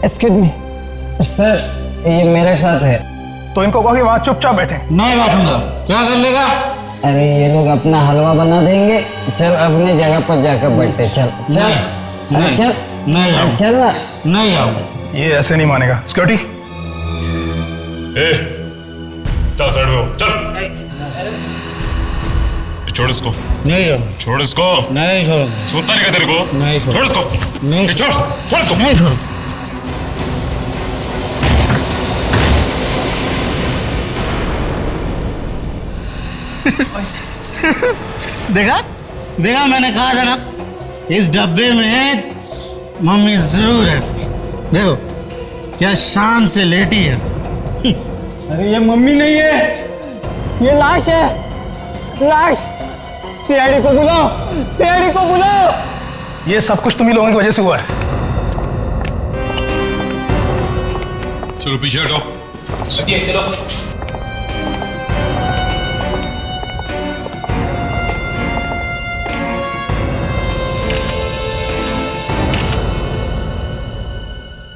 Excuse me sir, ये मेरे साथ है। तो इनको कहो कि वहाँ चुपचाप बैठे। नहीं बैठूंगा। क्या कर लेगा? अरे ये लोग अपना हलवा बना देंगे। चल अपने जगह पर जाकर बैठे। चल चल नहीं, चल नहीं चल ना। नहीं आऊंगा। ये ऐसे नहीं मानेगा। सिक्योरिटी चल साइड में हो, चल। छोड़ इसको, नहीं आऊंगा। छोड़ इसको। नहीं छोड़ूंगा। सुनता नहीं क्या तेरे को? नहीं छोड़ इसको। नहीं छोड़ इसको। नहीं छोड़ूंगा। देखा देखा, मैंने कहा था ना, इस डब्बे में मम्मी जरूर है। देखो क्या शान से लेटी है। अरे ये मम्मी नहीं है, ये लाश है, लाश। सीआईडी को बुलाओ, सीआईडी को बुलाओ। ये सब कुछ तुम ही लोगों की वजह से हुआ है। चलो पीछे हटो।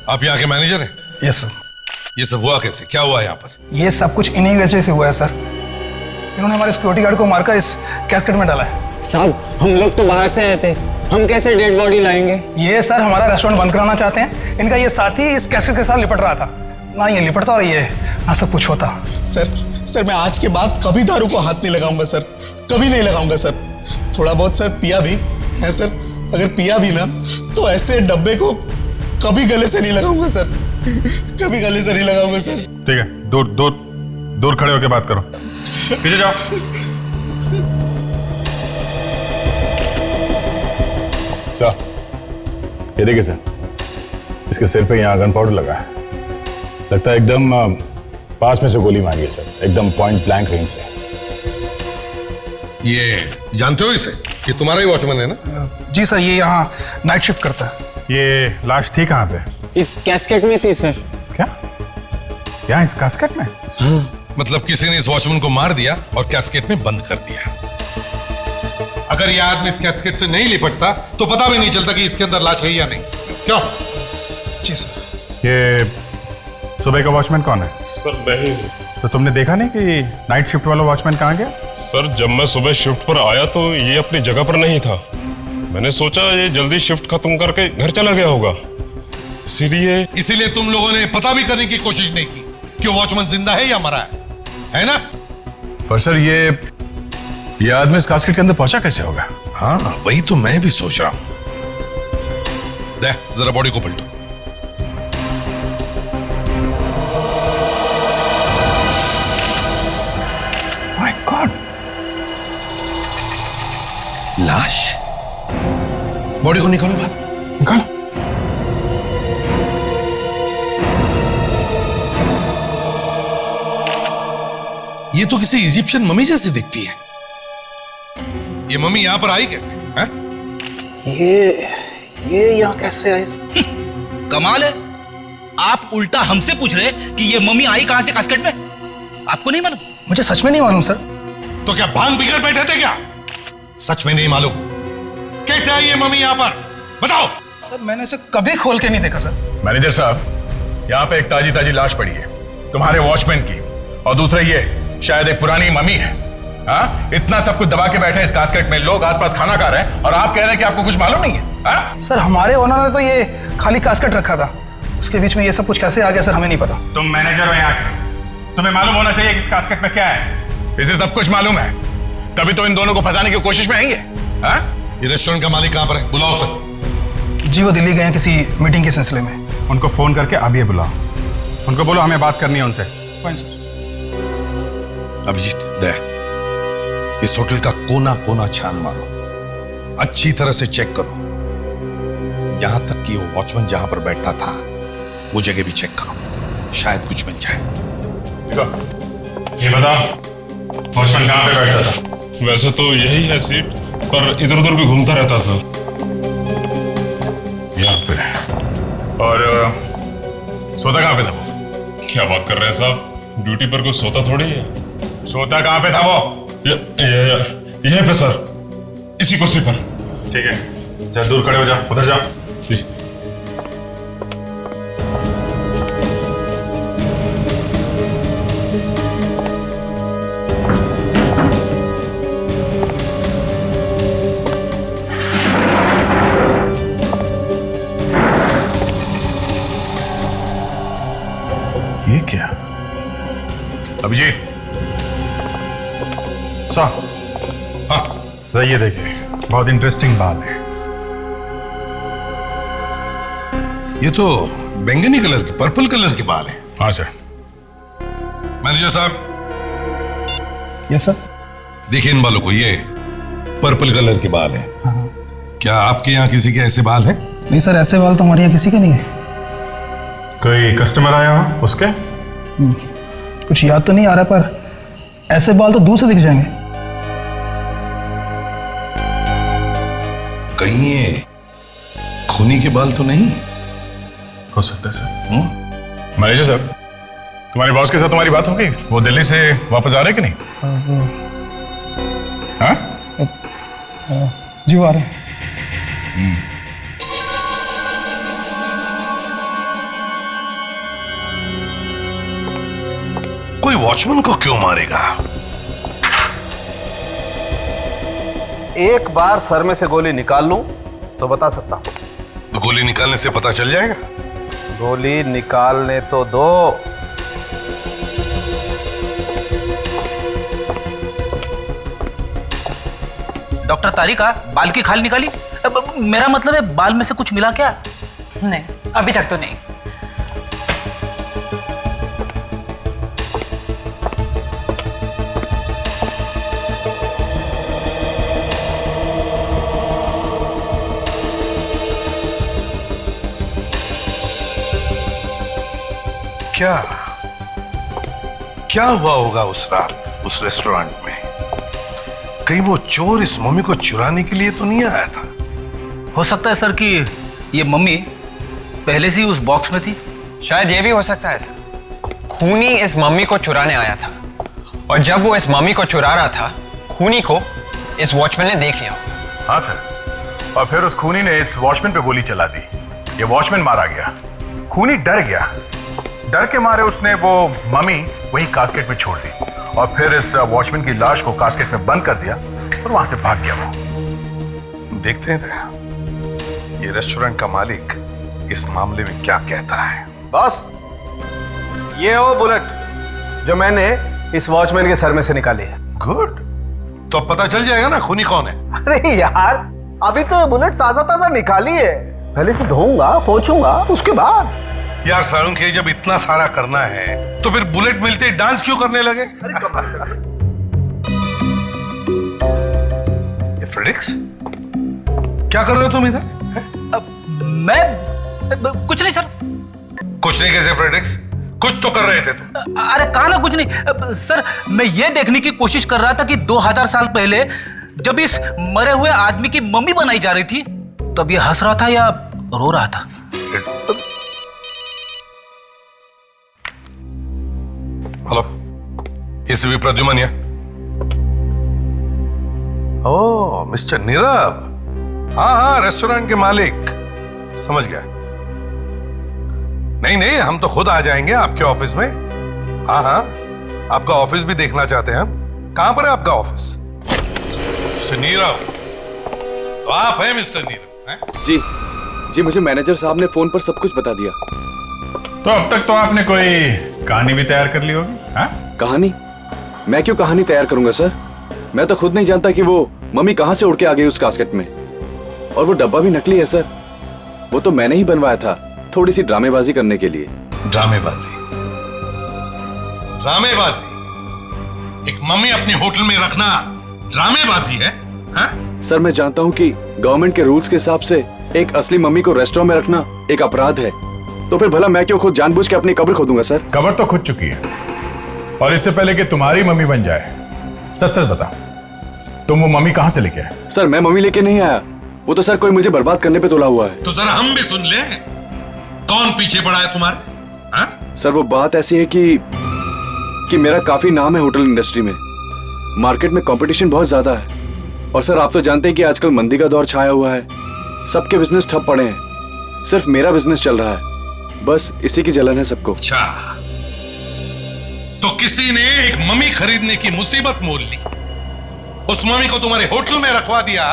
आप यहाँ के मैनेजर हैं? Yes sir. ये सब हुआ कैसे? क्या हुआ यहाँ पर? ये सब कुछ इन्हीं की वजह से हुआ है सर। इन्होंने हमारे सिक्योरिटी गार्ड को मारकर इस कैस्केट में डाला है। साहब हम लोग तो बाहर से आए थे, हम कैसे डेड बॉडी लाएंगे? ये सर हमारा रेस्टोरेंट बंद कराना चाहते हैं। इनका ये साथी इस कैस्केट के साथ लिपट रहा था। ना ये लिपटता और ये ना सब कुछ होता। सर मैं आज के बाद कभी दारू को हाथ नहीं लगाऊंगा सर, कभी नहीं लगाऊंगा सर। थोड़ा बहुत सर पिया भी है सर, अगर पिया भी ना तो ऐसे डब्बे को कभी गले से नहीं लगाऊंगा सर, कभी गले से नहीं लगाऊंगा सर। ठीक है, दूर दूर दूर खड़े होकर बात करो। पीछे जाओ। सर ये देखिए सर, इसके सिर पे यहाँ गन पाउडर लगा है। लगता है एकदम पास में से गोली मारी है सर, एकदम पॉइंट ब्लैंक रेंज से। ये जानते हो इसे? ये तुम्हारा ही वॉचमैन है ना? जी सर, ये यहाँ नाइट शिफ्ट करता है। ये लाश थी कहाँ पे? इस कैस्केट में थी सर। क्या? यहाँ इस कैस्केट में? मतलब किसी ने इस वॉचमैन को मार दिया और कैस्केट में बंद कर दिया। अगर यह आदमी इस कैस्केट से नहीं लिपटता तो पता भी नहीं चलता कि इसके अंदर लाश है या नहीं। क्यों? जी सर। ये सुबह का वॉचमैन कौन है? सर मैं ही हूँ। तो तुमने देखा नहीं कि नाइट शिफ्ट वाला वॉचमैन कहाँ गया? सर जब मैं सुबह शिफ्ट पर आया तो ये अपनी जगह पर नहीं था। मैंने सोचा ये जल्दी शिफ्ट खत्म करके घर चला गया होगा, इसीलिए तुम लोगों ने पता भी करने की कोशिश नहीं की कि वॉचमैन जिंदा है या मरा है ना? पर सर ये आदमी इस कास्केट के अंदर पहुंचा कैसे होगा? हाँ वही तो मैं भी सोच रहा हूं। दे जरा बॉडी को पलटो। माय गॉड, लाश। बॉडी को निकालो बाहर, निकालो। ये तो किसी इजिप्शियन मम्मी जैसी दिखती है। ये मम्मी यहां पर आई कैसे? ये यहाँ कैसे आई? कमाल है, आप उल्टा हमसे पूछ रहे कि ये मम्मी आई कहां से कास्केट में? आपको नहीं मालूम? मुझे सच में नहीं मालूम सर। तो क्या भांग पीकर बैठे थे क्या? सच में नहीं मालूम? कैसे आई ये मम्मी यहां पर? बताओ। सर मैंने इसे कभी खोल के नहीं देखा सर। मैनेजर साहब, यहाँ पे एक ताजी ताजी लाश पड़ी है तुम्हारे वॉचमैन की, और दूसरा ये शायद एक पुरानी मम्मी है। हाँ, इतना सब कुछ दबा के बैठे इस कास्केट में, लोग आसपास खाना खा रहे हैं और आप कह रहे हैं कि आपको कुछ मालूम नहीं है? हाँ? सर हमारे ओनर ने तो ये खाली कास्केट रखा था, उसके बीच में ये सब कुछ कैसे आ गया सर, हमें नहीं पता। तुम मैनेजर हो यहाँ के, तुम्हें मालूम होना चाहिए कि इस कास्केट में क्या है। इसे सब कुछ मालूम है, तभी तो इन दोनों को फंसाने की कोशिश में है ये। हाँ? ये रेस्टोरेंट का मालिक कहां पर है? बुलाओ सर। जी वो दिल्ली गए हैं किसी मीटिंग के सिलसिले में। उनको फोन करके अभी बुलाओ, उनको बोलो हमें बात करनी है उनसे। Fine sir. अभिजीत दे, इस होटल का कोना कोना छान मारो, अच्छी तरह से चेक करो, यहां तक कि वो वॉचमैन जहां पर बैठता था वो जगह भी चेक करो, शायद कुछ मिल जाए। ये बता, वॉचमैन कहां पे बैठता था? वैसे तो यही है सीट, पर इधर उधर भी घूमता रहता था। यहाँ पे। और सोता कहां पे था वो? क्या बात कर रहे हैं साहब, ड्यूटी पर कोई सोता थोड़ी है। सोता कहां पे था वो? यहीं पे सर, इसी कुर्सी पर। ठीक है, चल दूर खड़े हो जा, उधर जा। ये क्या? अभिजीत साहब, हाँ ये देखिए, बहुत इंटरेस्टिंग बात है। ये तो बैंगनी कलर की, पर्पल कलर की बाल है। हाँ सर। मैनेजर साहब, यस सर। देखिए इन बालों को, ये पर्पल कलर के बाल है। क्या आपके यहाँ किसी के ऐसे बाल हैं? नहीं सर, ऐसे बाल तो हमारे यहाँ किसी के नहीं है। कोई कस्टमर आया हो उसके? कुछ याद तो नहीं आ रहा, पर ऐसे बाल तो दूर से दिख जाएंगे। कहीं ये खूनी के बाल तो नहीं हो सकता है सर। मैनेजर साहब, तुम्हारे बॉस के साथ तुम्हारी बात हो गई? वो दिल्ली से वापस आ रहे कि नहीं? हाँ? जी वो आ रहे हैं। कोई वॉचमैन को क्यों मारेगा? एक बार सर में से गोली निकाल लूं तो बता सकता हूं। तो गोली निकालने से पता चल जाएगा? गोली निकालने तो दो। डॉक्टर तारिका, बाल की खाल निकाली? मेरा मतलब है बाल में से कुछ मिला क्या? नहीं, अभी तक तो नहीं। क्या क्या हुआ होगा उस रात उस रेस्टोरेंट में? कहीं वो चोर इस मम्मी को चुराने के लिए तो नहीं आया था? हो सकता है सर कि ये मम्मी पहले से ही उस बॉक्स में थी। शायद ये भी हो सकता है सर, खूनी इस मम्मी को चुराने आया था, और जब वो इस मम्मी को चुरा रहा था, खूनी को इस वॉचमैन ने देख लिया। हाँ सर, और फिर उस खूनी ने इस वॉचमैन पे गोली चला दी। ये वॉचमैन मारा गया। खूनी डर गया, डर के मारे उसने वो मम्मी वही कास्केट में छोड़ दी, और फिर इस वॉचमैन की लाश को कास्केट में बंद कर दिया और वहां से भाग गया वो। देखते हैं ये रेस्टोरेंट का मालिक इस मामले में क्या कहता है। बॉस, ये हो बुलेट जो मैंने इस वॉचमैन के सर में से निकाली है। गुड, तो अब पता चल जाएगा ना खूनी कौन है। अरे यार, अभी तो बुलेट ताजा ताजा निकाली है, पहले से धोऊंगा पोंछूंगा उसके बाद। यार सारुण, के जब इतना सारा करना है तो फिर बुलेट मिलते ही डांस क्यों करने लगे? ये फ्रेडिक्स, क्या कर रहे हो तुम इधर? मैं कुछ नहीं सर। कुछ नहीं कैसे फ्रेडिक्स? कुछ तो कर रहे थे तुम। अरे कहा ना कुछ नहीं सर, मैं ये देखने की कोशिश कर रहा था कि 2000 साल पहले जब इस मरे हुए आदमी की मम्मी बनाई जा रही थी, तब ये हंस रहा था या रो रहा था। हेलो, इस भी प्रद्युमन है। ओ मिस्टर नीरव, हाँ हाँ, रेस्टोरेंट के मालिक, समझ गया। नहीं नहीं, हम तो खुद आ जाएंगे आपके ऑफिस में। हाँ हाँ, आपका ऑफिस भी देखना चाहते हैं हम। कहां पर है आपका ऑफिस? मिस्टर नीरव, तो आप हैं मिस्टर नीरव? हैं? जी, मुझे मैनेजर साहब ने फोन पर सब कुछ बता दिया। तो अब तक तो आपने कोई कहानी भी तैयार कर ली होगी? हाँ? कहानी? मैं क्यों कहानी तैयार करूंगा सर? मैं तो खुद नहीं जानता कि वो मम्मी कहां से उड़ के आ गई उस कास्केट में। और वो डब्बा भी नकली है सर, वो तो मैंने ही बनवाया था, थोड़ी सी ड्रामेबाजी करने के लिए। ड्रामेबाजी? ड्रामेबाजी? एक मम्मी अपने होटल में रखना ड्रामेबाजी है? हाँ? सर मैं जानता हूँ कि गवर्नमेंट के रूल्स के हिसाब से एक असली मम्मी को रेस्टोरेंट में रखना एक अपराध है, तो फिर भला मैं क्यों खुद जानबूझ के अपनी कब्र खोदूंगा सर? कब्र तो खुद चुकी है, और इससे पहले कि तुम्हारी मम्मी बन जाए, सच सच बताओ, तुम वो मम्मी कहां से लेके आए? सर मैं मम्मी लेके नहीं आया, वो तो सर कोई मुझे बर्बाद करने पे तुला हुआ है। तो जरा हम भी सुन ले, कौन पीछे पड़ा है तुम्हारे? हाँ? सर वो बात ऐसी है कि मेरा काफी नाम है होटल इंडस्ट्री में, मार्केट में कंपटीशन बहुत ज्यादा है, और सर आप तो जानते हैं कि आजकल मंदी का दौर छाया हुआ है, सबके बिजनेस ठप पड़े हैं, सिर्फ मेरा बिजनेस चल रहा है। बस इसी की जलन है सबको। अच्छा, तो किसी ने एक मम्मी खरीदने की मुसीबत मोल ली, उस मम्मी को तुम्हारे होटल में रखवा दिया।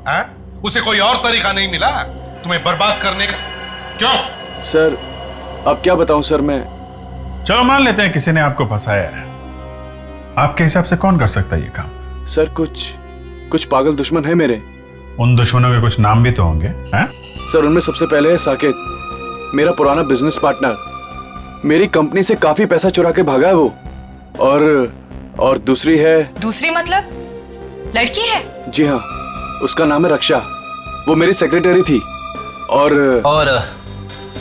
हाँ? उसे कोई और तरीका नहीं मिला तुम्हें बर्बाद करने का? क्यों? सर अब क्या बताऊं सर मैं। चलो मान लेते हैं किसी ने आपको फंसाया है, आपके हिसाब से कौन कर सकता है ये काम? सर कुछ पागल दुश्मन है मेरे। उन दुश्मनों के कुछ नाम भी तो होंगे हैं? सर उनमें सबसे पहले है साकेत, मेरा पुराना बिजनेस पार्टनर। मेरी कंपनी से काफी पैसा चुरा के भागा है वो। और दूसरी है। दूसरी मतलब लड़की है? जी हाँ, उसका नाम है रक्षा। वो मेरी सेक्रेटरी थी। और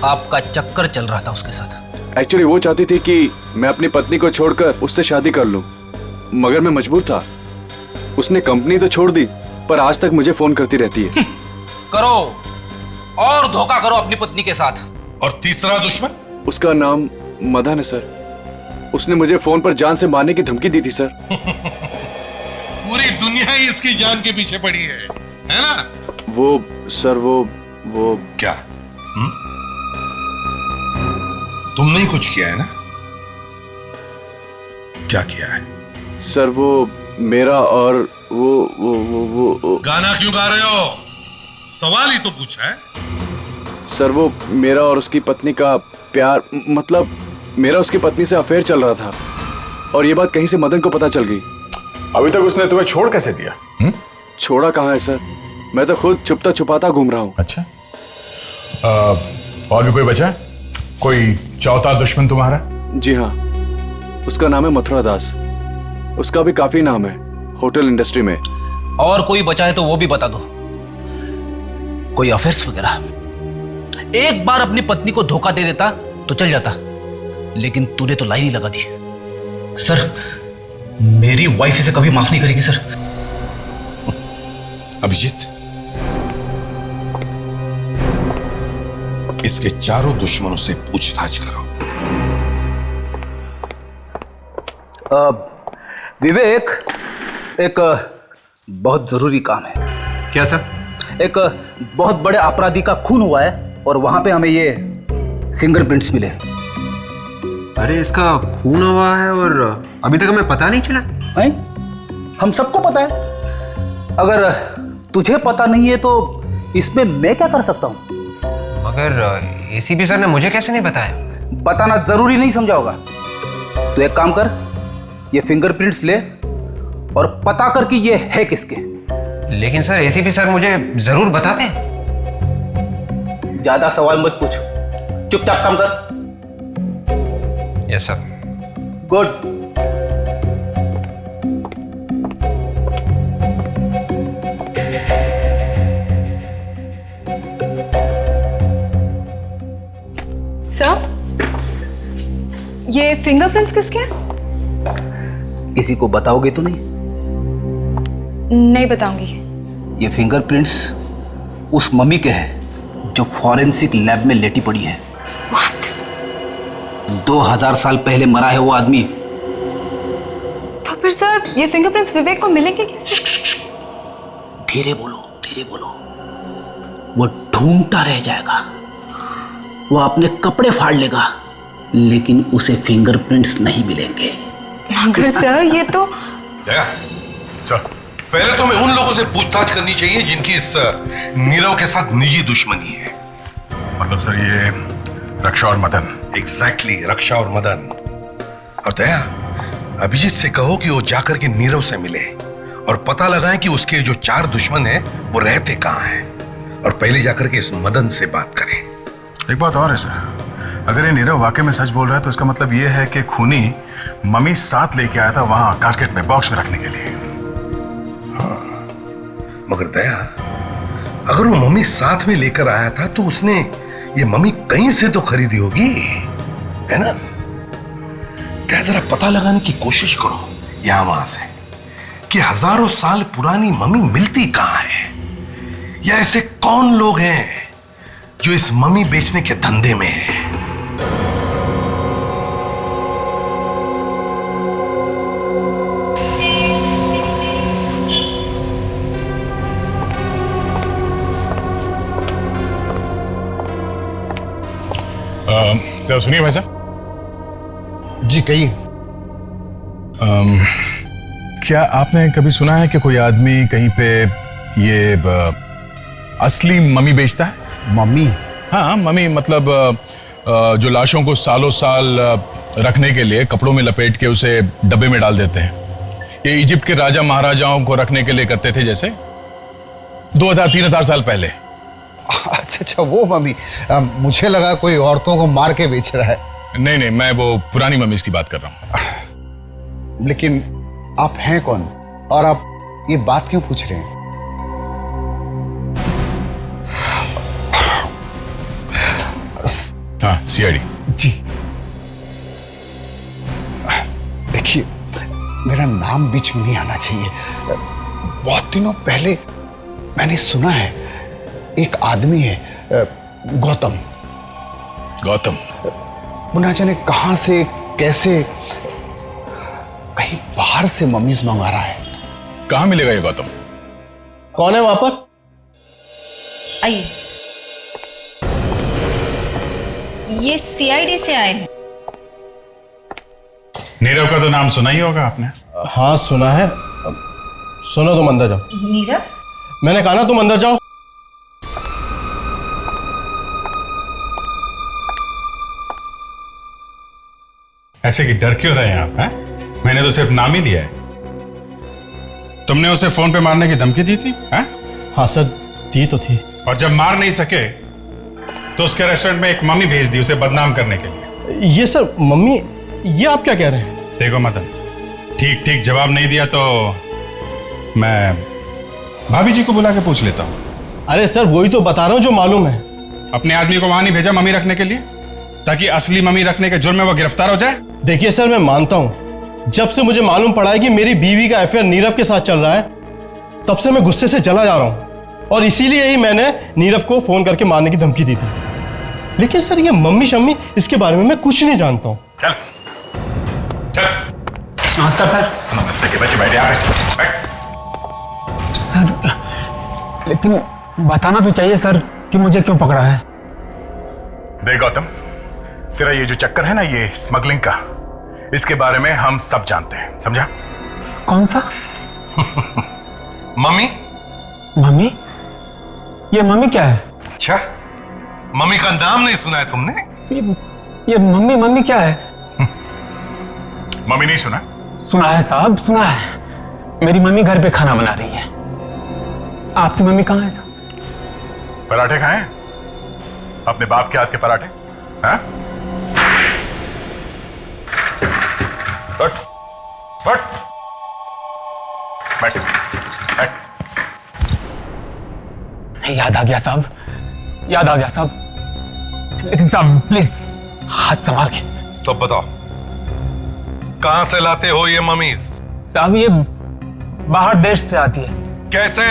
आपका चक्कर चल रहा था उसके साथ। एक्चुअली वो चाहती थी कि मैं अपनी पत्नी को छोड़कर उससे शादी कर लूं, मगर मैं मजबूर था। उसने कंपनी तो छोड़ दी, पर आज तक मुझे फोन करती रहती है। करो और धोखा करो अपनी पत्नी के साथ। और तीसरा दुश्मन? उसका नाम मदन है सर। उसने मुझे फोन पर जान से मारने की धमकी दी थी सर। पूरी दुनिया ही इसकी जान के पीछे पड़ी है ना? वो सर वो क्या? तुमने ही कुछ किया है ना? क्या किया है? सर वो मेरा और वो गाना क्यों गा रहे हो? सवाल ही तो पूछा है। सर वो मेरा और उसकी पत्नी का प्यार, मतलब मेरा उसकी पत्नी से अफेयर चल रहा था, और ये बात कहीं से मदन को पता चल गई। अभी तक उसने तुम्हें छोड़ कैसे दिया? छोड़ा कहाँ है सर, मैं तो खुद छुपता छुपाता घूम रहा हूँ। अच्छा, और भी कोई बचा है? कोई चौथा दुश्मन तुम्हारा? जी हाँ, उसका नाम है मथुरा दास। उसका भी काफी नाम है होटल इंडस्ट्री में। और कोई बचा है तो वो भी बता दो, कोई अफेयर्स वगैरह। एक बार अपनी पत्नी को धोखा दे देता तो चल जाता, लेकिन तूने तो लाइन ही लगा दी। सर मेरी वाइफ इसे कभी माफ नहीं करेगी सर। अभिजीत, इसके चारों दुश्मनों से पूछताछ करो। विवेक, एक बहुत जरूरी काम है। क्या सर? एक बहुत बड़े अपराधी का खून हुआ है और वहां पे हमें ये फिंगरप्रिंट्स मिले। अरे इसका खून हुआ है और अभी तक हमें पता नहीं चला? है? हम सबको पता है। अगर तुझे पता नहीं है तो इसमें मैं क्या कर सकता हूं? मगर एसीपी सर ने मुझे कैसे नहीं बताया? बताना जरूरी नहीं समझा होगा। तो एक काम कर, ये फिंगरप्रिंट्स ले और पता कर कि ये है किसके। लेकिन सर एसीपी सर मुझे जरूर बताते हैं। ज्यादा सवाल मत पूछ, चुपचाप काम कर। Yes sir. गुड। सर, ये फिंगरप्रिंट्स किसके हैं? किसी को बताओगे तो नहीं? नहीं बताऊंगी। ये फिंगरप्रिंट्स उस मम्मी के हैं जो फॉरेंसिक लैब में लेटी पड़ी है। What? 2000 साल पहले मरा है वो आदमी। तो फिर सर ये फिंगरप्रिंट्स विवेक को मिलेंगे कैसे? धीरे बोलो, धीरे बोलो। वो ढूंढता रह जाएगा, वो अपने कपड़े फाड़ लेगा, लेकिन उसे फिंगरप्रिंट्स नहीं मिलेंगे। मगर सर ये तो सर, पहले तो मैं उन लोगों से पूछताछ करनी चाहिए जिनकी इस नीरव के साथ निजी दुश्मनी है। मतलब सर ये रक्षा और मदन? एग्जैक्टली, रक्षा और मदन। और दया, अभिजीत से कहो कि वो जाकर के नीरव से मिले और पता लगाएं कि उसके जो 4 दुश्मन हैं वो रहते कहां हैं, और पहले जाकर के इस मदन से बात करें। एक बात और है सर, अगर ये नीरव वाकई में सच बोल रहा है तो इसका मतलब ये है कि खूनी मम्मी साथ लेके आया था वहां कास्केट में, बॉक्स में रखने के लिए। हाँ, मगर दया, अगर वो मम्मी साथ में लेकर आया था तो उसने ये मम्मी कहीं से तो खरीदी होगी, है ना? क्या जरा पता लगाने की कोशिश करो यहां वहां से कि हजारों साल पुरानी मम्मी मिलती कहां है, या ऐसे कौन लोग हैं जो इस मम्मी बेचने के धंधे में है। जरा सुनिए भाई साहब। जी कहिए। क्या आपने कभी सुना है कि कोई आदमी कहीं पे ये असली मम्मी बेचता है? मम्मी? हाँ, मम्मी मतलब जो लाशों को सालों साल रखने के लिए कपड़ों में लपेट के उसे डब्बे में डाल देते हैं। ये इजिप्ट के राजा महाराजाओं को रखने के लिए करते थे, जैसे 2000-3000 साल पहले। अच्छा, वो मम्मी। मुझे लगा कोई औरतों को मार के बेच रहा है। नहीं नहीं, मैं वो पुरानी मम्मीज की बात कर रहा हूँ। लेकिन आप हैं कौन और आप ये बात क्यों पूछ रहे हैं? हाँ, सीआईडी। जी देखिए, मेरा नाम बीच में नहीं आना चाहिए। बहुत दिनों पहले मैंने सुना है एक आदमी है, गौतम। गौतम? वो ना जाने कहां से कैसे कहीं बाहर से मम्मीज मंगा रहा है। कहां मिलेगा ये गौतम? कौन है वहां पर? आइए। ये सीआईडी से आए हैं। नीरव का तो नाम सुना ही होगा आपने। हाँ सुना है। सुनो, तुम अंदर जाओ। नीरव? मैंने कहा ना तुम अंदर जाओ। ऐसे कि डर क्यों रहे हैं आप? हैं? मैंने तो सिर्फ नाम ही लिया है। तुमने उसे फोन पे मारने की धमकी दी थी? हैं? हाँ सर, दी तो थी। और जब मार नहीं सके तो उसके रेस्टोरेंट में एक मम्मी भेज दी उसे बदनाम करने के लिए। ये सर मम्मी, ये आप क्या कह रहे हैं? देखो मदन, ठीक ठीक जवाब नहीं दिया तो मैं भाभी जी को बुला के पूछ लेता हूँ। अरे सर, वही तो बता रहा हूँ जो मालूम है। अपने आदमी को वहां नहीं भेजा मम्मी रखने के लिए, ताकि असली मम्मी रखने के जुर्म में वो गिरफ्तार हो जाए? देखिए सर, मैं मानता हूँ, जब से मुझे मालूम पड़ा है कि मेरी बीवी का अफेयर नीरव के साथ चल रहा है, तब से मैं गुस्से से जला जा रहा हूँ, और इसीलिए ही मैंने नीरव को फोन करके मारने की धमकी दी थी। लेकिन सर, ये मम्मी शम्मी, इसके बारे में मैं कुछ नहीं जानता हूँ। चल चल। नमस्कार सर। नमस्ते के बच्चे, बैठ यहाँ पे, बैठ। सर लेकिन बताना तो चाहिए सर कि मुझे क्यों पकड़ा है। देख गौतम, तेरा ये जो चक्कर है ना, ये स्मगलिंग का, इसके बारे में हम सब जानते हैं, समझा? कौन सा? मम्मी? मम्मी? ये मम्मी क्या है? अच्छा, मम्मी का नाम नहीं सुना है तुमने? ये मम्मी मम्मी क्या है? मम्मी नहीं सुना? सुना है साहब, सुना है। मेरी मम्मी घर पे खाना बना रही है। आपकी मम्मी कहाँ है साहब? पराठे खाएं? अपने बाप के हाथ के पराठे? हाँ? बैठ, बैठ, बैठ, बैठ। याद आ गया साहब, याद आ गया साहब। लेकिन साहब प्लीज हाथ संभाल के। तो बताओ, कहां से लाते हो ये मम्मीज? साहब ये बाहर देश से आती है। कैसे?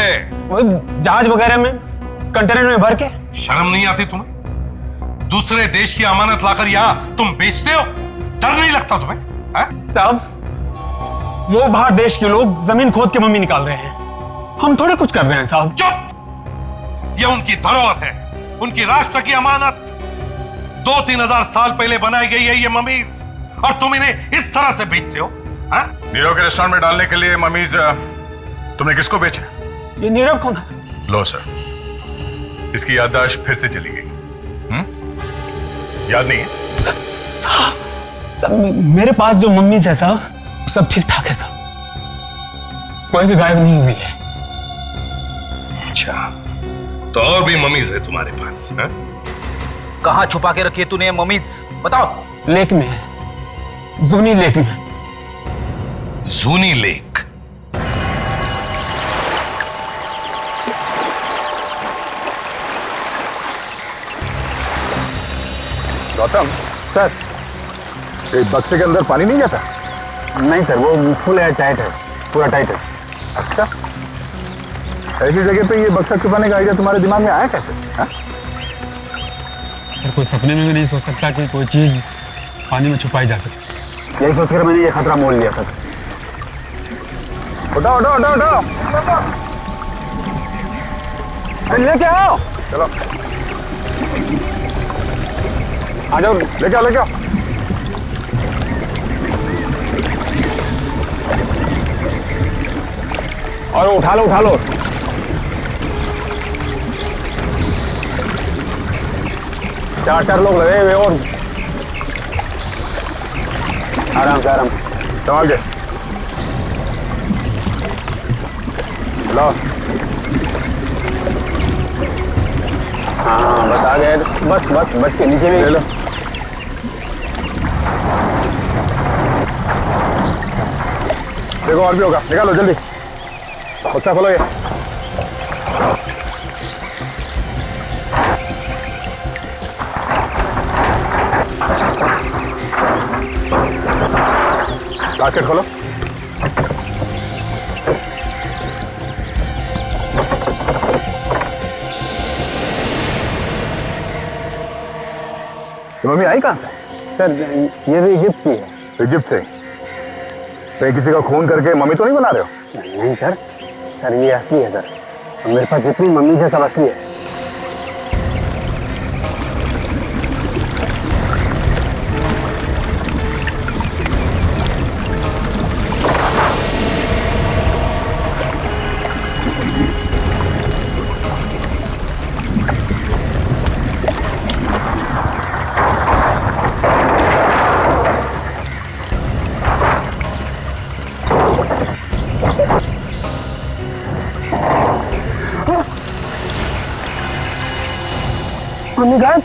वो जहाज वगैरह में, कंटेनर में भर के। शर्म नहीं आती तुम्हें? दूसरे देश की अमानत लाकर यहां तुम बेचते हो? डर नहीं लगता तुम्हें? साहब वो बाहर देश के लोग जमीन खोद के मम्मी निकाल रहे हैं, हम थोड़े कुछ कर रहे हैं साहब। चुप! ये उनकी धरोहर है, उनकी राष्ट्र की अमानत। 2-3 हजार साल पहले बनाई गई है ये मम्मीज, और तुम इन्हें इस तरह से बेचते हो? नीरव के रेस्टोरेंट में डालने के लिए मम्मीज तुमने किसको बेचा? ये नीरव कौन है? लो सर, इसकी याददाश्त फिर से चली गई। याद नहीं है? साहब मेरे पास जो मम्मीज है साहब, सब ठीक ठाक है साहब, कोई भी गायब नहीं हुई है। अच्छा, तो और भी मम्मीज है तुम्हारे पास? कहां छुपा के रखी है तूने ये मम्मीज, बताओ? लेक में है, जूनी लेक में। जूनी लेक? गौतम सर, एक बक्से के अंदर पानी नहीं जाता? नहीं सर, वो फुल एयर टाइट है, पूरा टाइट है। अच्छा, ऐसी जगह पे ये बक्सा छुपाने का आइडिया तुम्हारे दिमाग में आया कैसे? सर कोई सपने में भी नहीं सोच सकता कि कोई चीज पानी में छुपाई जा सकती। यही सोचकर मैंने ये खतरा मोल लिया था। उठाओ उठाओ उठाओ उठाओ, लेके आओ। चलो। आ जाओ, लेके आओ, लेके आओ। और उठा लो, उठा लो। चार लोग लगे हुए और आराम से, आराम संभाल के लो। हाँ बस आ गए, बस के नीचे भी ले लो। देखो और भी होगा, निकालो जल्दी, बक्सा खोलो ये। बास्केट खोलो। मम्मी आई कहाँ से? सर ये भी इजिप्ट की है। इजिप्ट से? तो किसी का खून करके मम्मी तो नहीं बना रहे हो? नहीं सर, सर ये असली है सर, और मेरे पास जितनी मम्मी है सब असली है। मम्मी गायब।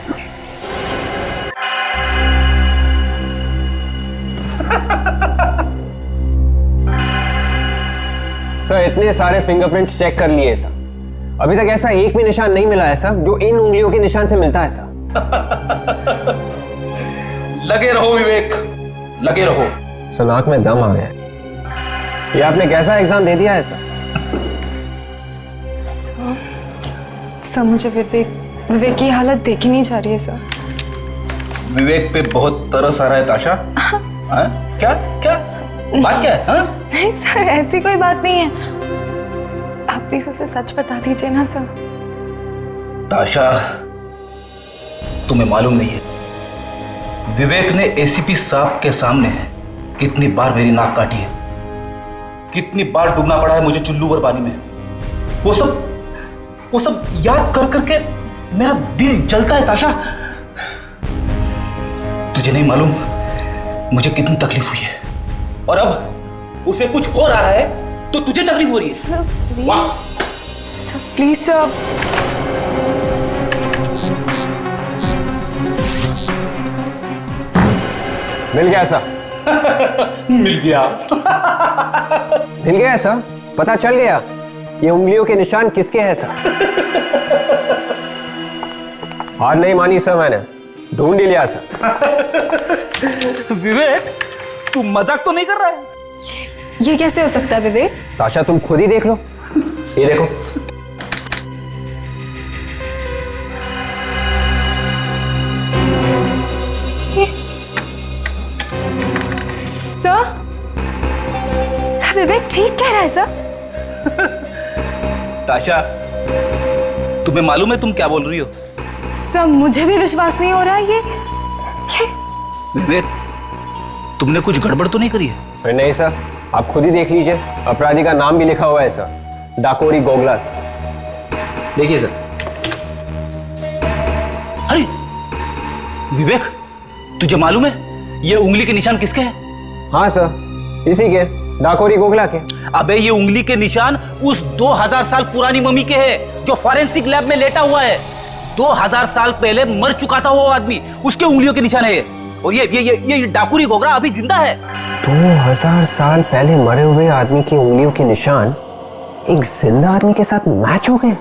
सर इतने सारे फिंगरप्रिंट्स चेक कर लिए सर, अभी तक ऐसा एक भी निशान नहीं मिला है सर जो इन उंगलियों के निशान से मिलता है सर। लगे रहो विवेक, लगे रहो। सर नाक में दम आ गया। ये आपने कैसा एग्जाम दे दिया है सर? सर मुझे विवेक की हालत देखी नहीं जा रही है सर। विवेक पे बहुत तरस आ रहा है ताशा। हाँ? क्या क्या बात क्या है? हाँ? नहीं सर ऐसी कोई बात नहीं है, आप प्लीज उसे सच बता दीजिए ना सर। ताशा तुम्हें मालूम नहीं है, विवेक ने एसीपी साहब के सामने कितनी बार मेरी नाक काटी है, कितनी बार डूबना पड़ा है मुझे चुल्लू भर पानी में। वो सब याद कर करके मेरा दिल जलता है ताशा। तुझे नहीं मालूम मुझे कितनी तकलीफ हुई है, और अब उसे कुछ हो रहा है तो तुझे तकलीफ हो रही है। Sir please sir. मिल गया सर। मिल गया। मिल गया सर, पता चल गया ये उंगलियों के निशान किसके हैं सर। हार नहीं मानी सर, मैंने ढूंढ ही लिया सर। विवेक तू मजाक तो नहीं कर रहा है? ये कैसे हो सकता है विवेक? ताशा तुम खुद ही देख लो, ये देखो। सर विवेक ठीक कह रहा है सर। ताशा तुम्हें मालूम है तुम क्या बोल रही हो? सर मुझे भी विश्वास नहीं हो रहा ये। विवेक तुमने कुछ गड़बड़ तो नहीं करी है? नहीं सर, आप खुद ही देख लीजिए, अपराधी का नाम भी लिखा हुआ है सर, डाकोरी गोगला। देखिए सर। अरे विवेक तुझे मालूम है ये उंगली के निशान किसके हैं? हाँ सर, इसी के, डाकोरी गोगला के। अबे ये उंगली के निशान उस 2000 साल पुरानी मम्मी के हैं जो फॉरेंसिक लैब में लेटा हुआ है। 2000 साल पहले मर चुका था वो आदमी, उसके उंगलियों के निशान है। और ये डाकुरी गोगरा अभी जिंदा है। 2000 साल पहले मरे हुए आदमी की उंगलियों के निशान एक जिंदा आदमी के साथ मैच हो गए।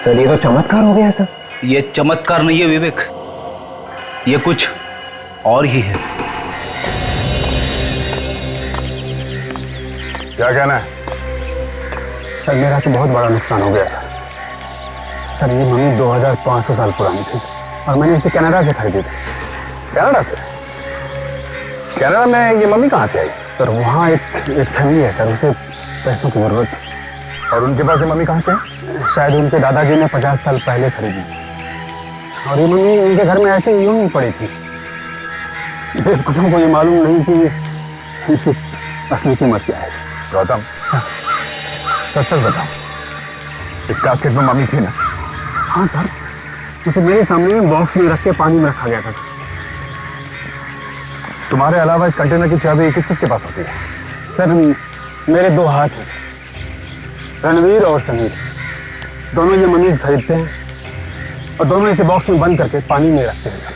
सर ये तो चमत्कार हो गया सर। ये चमत्कार नहीं है विवेक, ये कुछ और ही है। क्या कहना है? सर मेरा तो बहुत बड़ा नुकसान हो गया सर। सर ये मम्मी 2500 साल पुरानी थी और मैंने इसे कनाडा से खरीदी थी। कनाडा से? कनाडा में ये मम्मी कहाँ से आई? सर वहाँ एक फैमिली है सर, उसे पैसों की जरूरत थी। और उनके पास ये मम्मी कहाँ से है? शायद उनके दादाजी ने 50 साल पहले खरीदी। और ये मम्मी इनके घर में ऐसे ही यूं ही पड़ी थी। बेवकूफों को ये मालूम नहीं कि इसकी असली कीमत क्या है। गौतम, सच सच बताओ, इस कास्केट में मम्मी थी ना? हाँ सर, उसे मेरे सामने बॉक्स में रख के पानी में रखा गया था। तुम्हारे अलावा इस कंटेनर की चाबी किस किस के पास होती है? सर मेरे 2 हाथ हैं, रणवीर और समीर। दोनों ये मनीज खरीदते हैं और दोनों इसे बॉक्स में बंद करके पानी में रखते हैं सर।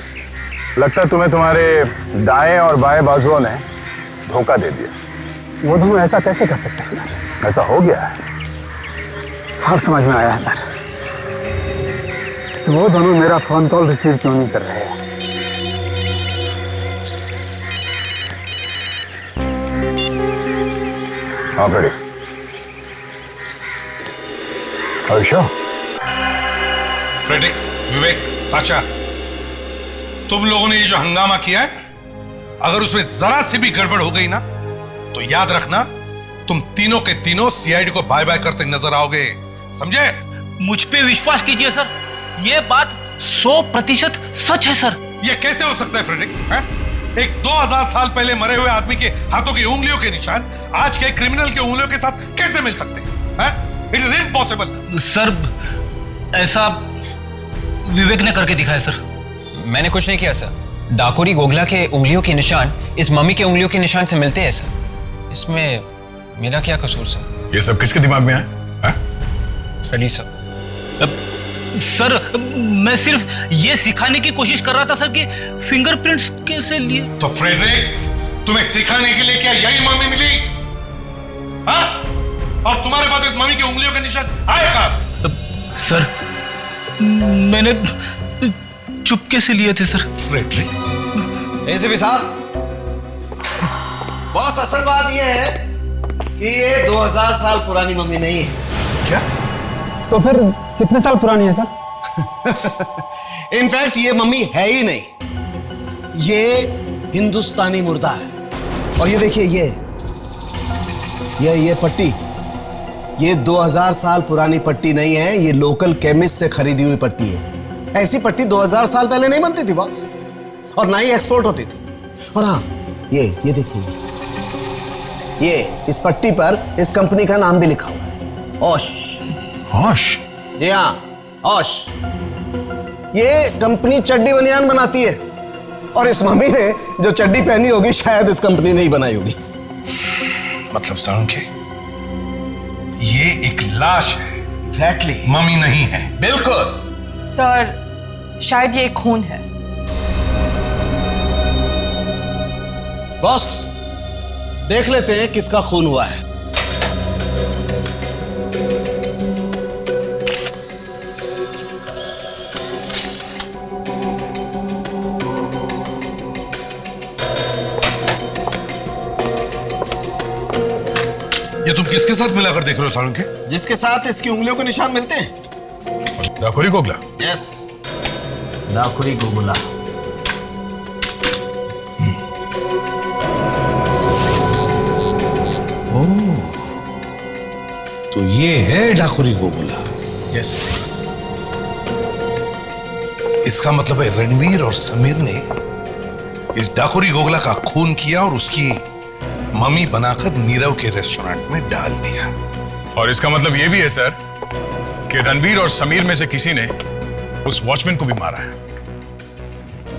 लगता है तुम्हें तुम्हारे दाएं और बाएं बाजुओं ने धोखा दे दिया। वो दोनों ऐसा कैसे कर सकते हैं सर? ऐसा हो गया है। अब समझ में आया है सर, वो दोनों मेरा फोन कॉल रिसीव क्यों नहीं कर रहे हैं। आप रेडी? फ्रेडरिक्स, विवेक, ताशा, तुम लोगों ने ये जो हंगामा किया है, अगर उसमें जरा सी भी गड़बड़ हो गई ना, तो याद रखना तुम तीनों के तीनों सीआईडी को बाय बाय करते नजर आओगे, समझे? मुझ पे विश्वास कीजिए सर, ये बात 100% सच है सर। ये कैसे हो सकता है फ्रेडरिक्स? एक 2000 साल पहले मरे हुए आदमी के हाथों की उंगलियों के निशान आज के क्रिमिनल के उंगलियों के साथ कैसे मिल सकते हैं? It is impossible. सर ऐसा विवेक ने करके दिखाया सर। मैंने कुछ नहीं किया सर। डाकुरी गोगला के उंगलियों के निशान इस मम्मी के उंगलियों के निशान से मिलते हैं सर। इसमें मेरा क्या कसूर सर? ये सब किसके दिमाग में है? Freddy sir. सर मैं सिर्फ ये सिखाने की कोशिश कर रहा था सर कि फिंगरप्रिंट्स कैसे लिए। तो फ्रेडरिक्स, तुम्हें सिखाने के लिए क्या यही मम्मी मिली? हाँ? और तुम्हारे पास इस मम्मी की उंगलियों के निशान आए कहां से? सर मैंने चुपके से लिए थे सर। फ्रेडरिक्स, एसीपी साहब, बॉस असल बात यह है कि ये 2000 साल पुरानी मम्मी नहीं है। क्या? तो फिर कितने साल पुरानी है सर? इनफैक्ट ये मम्मी है ही नहीं, ये हिंदुस्तानी मुर्दा है। और ये देखिए, ये पट्टी, ये 2000 साल पुरानी पट्टी नहीं है, ये लोकल केमिस्ट से खरीदी हुई पट्टी है। ऐसी पट्टी 2000 साल पहले नहीं बनती थी बॉस, और ना ही एक्सपोर्ट होती थी। और हाँ, ये देखिए, ये इस पट्टी पर इस कंपनी का नाम भी लिखा हुआ है, ओश। ओश? जी हाँ, ओश। ये कंपनी चड्डी बनियान बनाती है, और इस मम्मी ने जो चड्डी पहनी होगी शायद इस कंपनी ने ही बनाई होगी। मतलब सांख्य, ये एक लाश है। एग्जैक्टली, मम्मी नहीं है। बिल्कुल सर, शायद ये खून है। बॉस, देख लेते हैं किसका खून हुआ है। ये तुम किसके साथ मिलाकर देख रहे हो सालुंके? जिसके साथ इसकी उंगलियों के निशान मिलते हैं। डाकुरी गोगला? यस, डाकुरी गोगला। तो ये है डाकुरी गोगला। यस। इसका मतलब है रणवीर और समीर ने इस डाकुरी गोगला का खून किया और उसकी मम्मी बनाकर नीरव के रेस्टोरेंट में डाल दिया। और इसका मतलब यह भी है सर कि रणवीर और समीर में से किसी ने उस वॉचमैन को भी मारा है।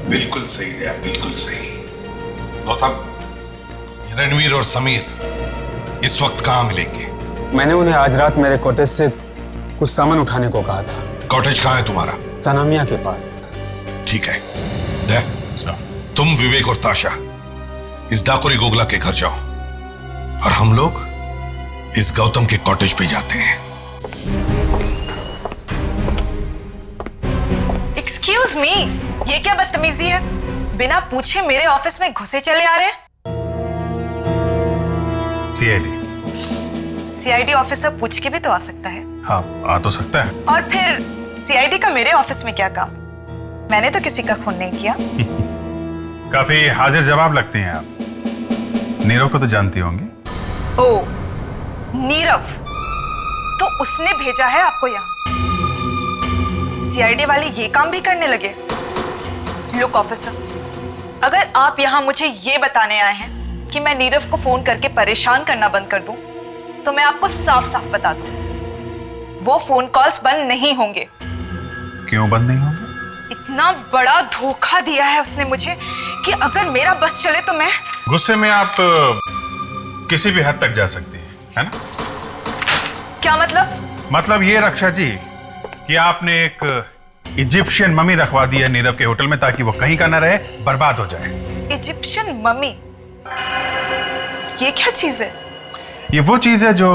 बिल्कुल सही है, बिल्कुल सही। गौतम, रणवीर और समीर इस वक्त कहां मिलेंगे? मैंने उन्हें आज रात मेरे कॉटेज से कुछ सामान उठाने को कहा था। कॉटेज कहां है तुम्हारा? सनामिया के पास। ठीक है, तुम विवेक और ताशा इस डाकुरी गोगला के घर जाओ, और हम लोग इस गौतम के कॉटेज पे जाते हैं। एक्सक्यूज मी, ये क्या बदतमीजी है? बिना पूछे मेरे ऑफिस में घुसे चले आ रहे। सीआईडी ऑफिसर पूछ के भी तो आ सकता है। हाँ, आ तो सकता है। और फिर सीआईडी का मेरे ऑफिस में क्या काम? मैंने तो किसी का खून नहीं किया। काफी हाजिर जवाब लगते हैं आप। नीरव को तो जानती होंगी। ओ, नीरव, तो उसने भेजा है आपको यहाँ? सीआईडी वाले ये काम भी करने लगे। लुक ऑफिसर, अगर आप यहाँ मुझे ये बताने आए हैं कि मैं नीरव को फोन करके परेशान करना बंद कर दूं, तो मैं आपको साफ साफ बता दूं, वो फोन कॉल्स बंद नहीं होंगे। क्यों बंद नहीं होंगे? इतना बड़ा धोखा दिया है उसने मुझे कि अगर मेरा बस चले तो मैं। गुस्से में आप किसी भी हद तक जा सकती है ना? क्या मतलब? मतलब ये रक्षा जी कि आपने एक इजिप्शियन मम्मी रखवा दी है नीरव के होटल में ताकि वो कहीं का ना रहे, बर्बाद हो जाए। Egyptian mummy? ये क्या चीज है? ये वो चीज है जो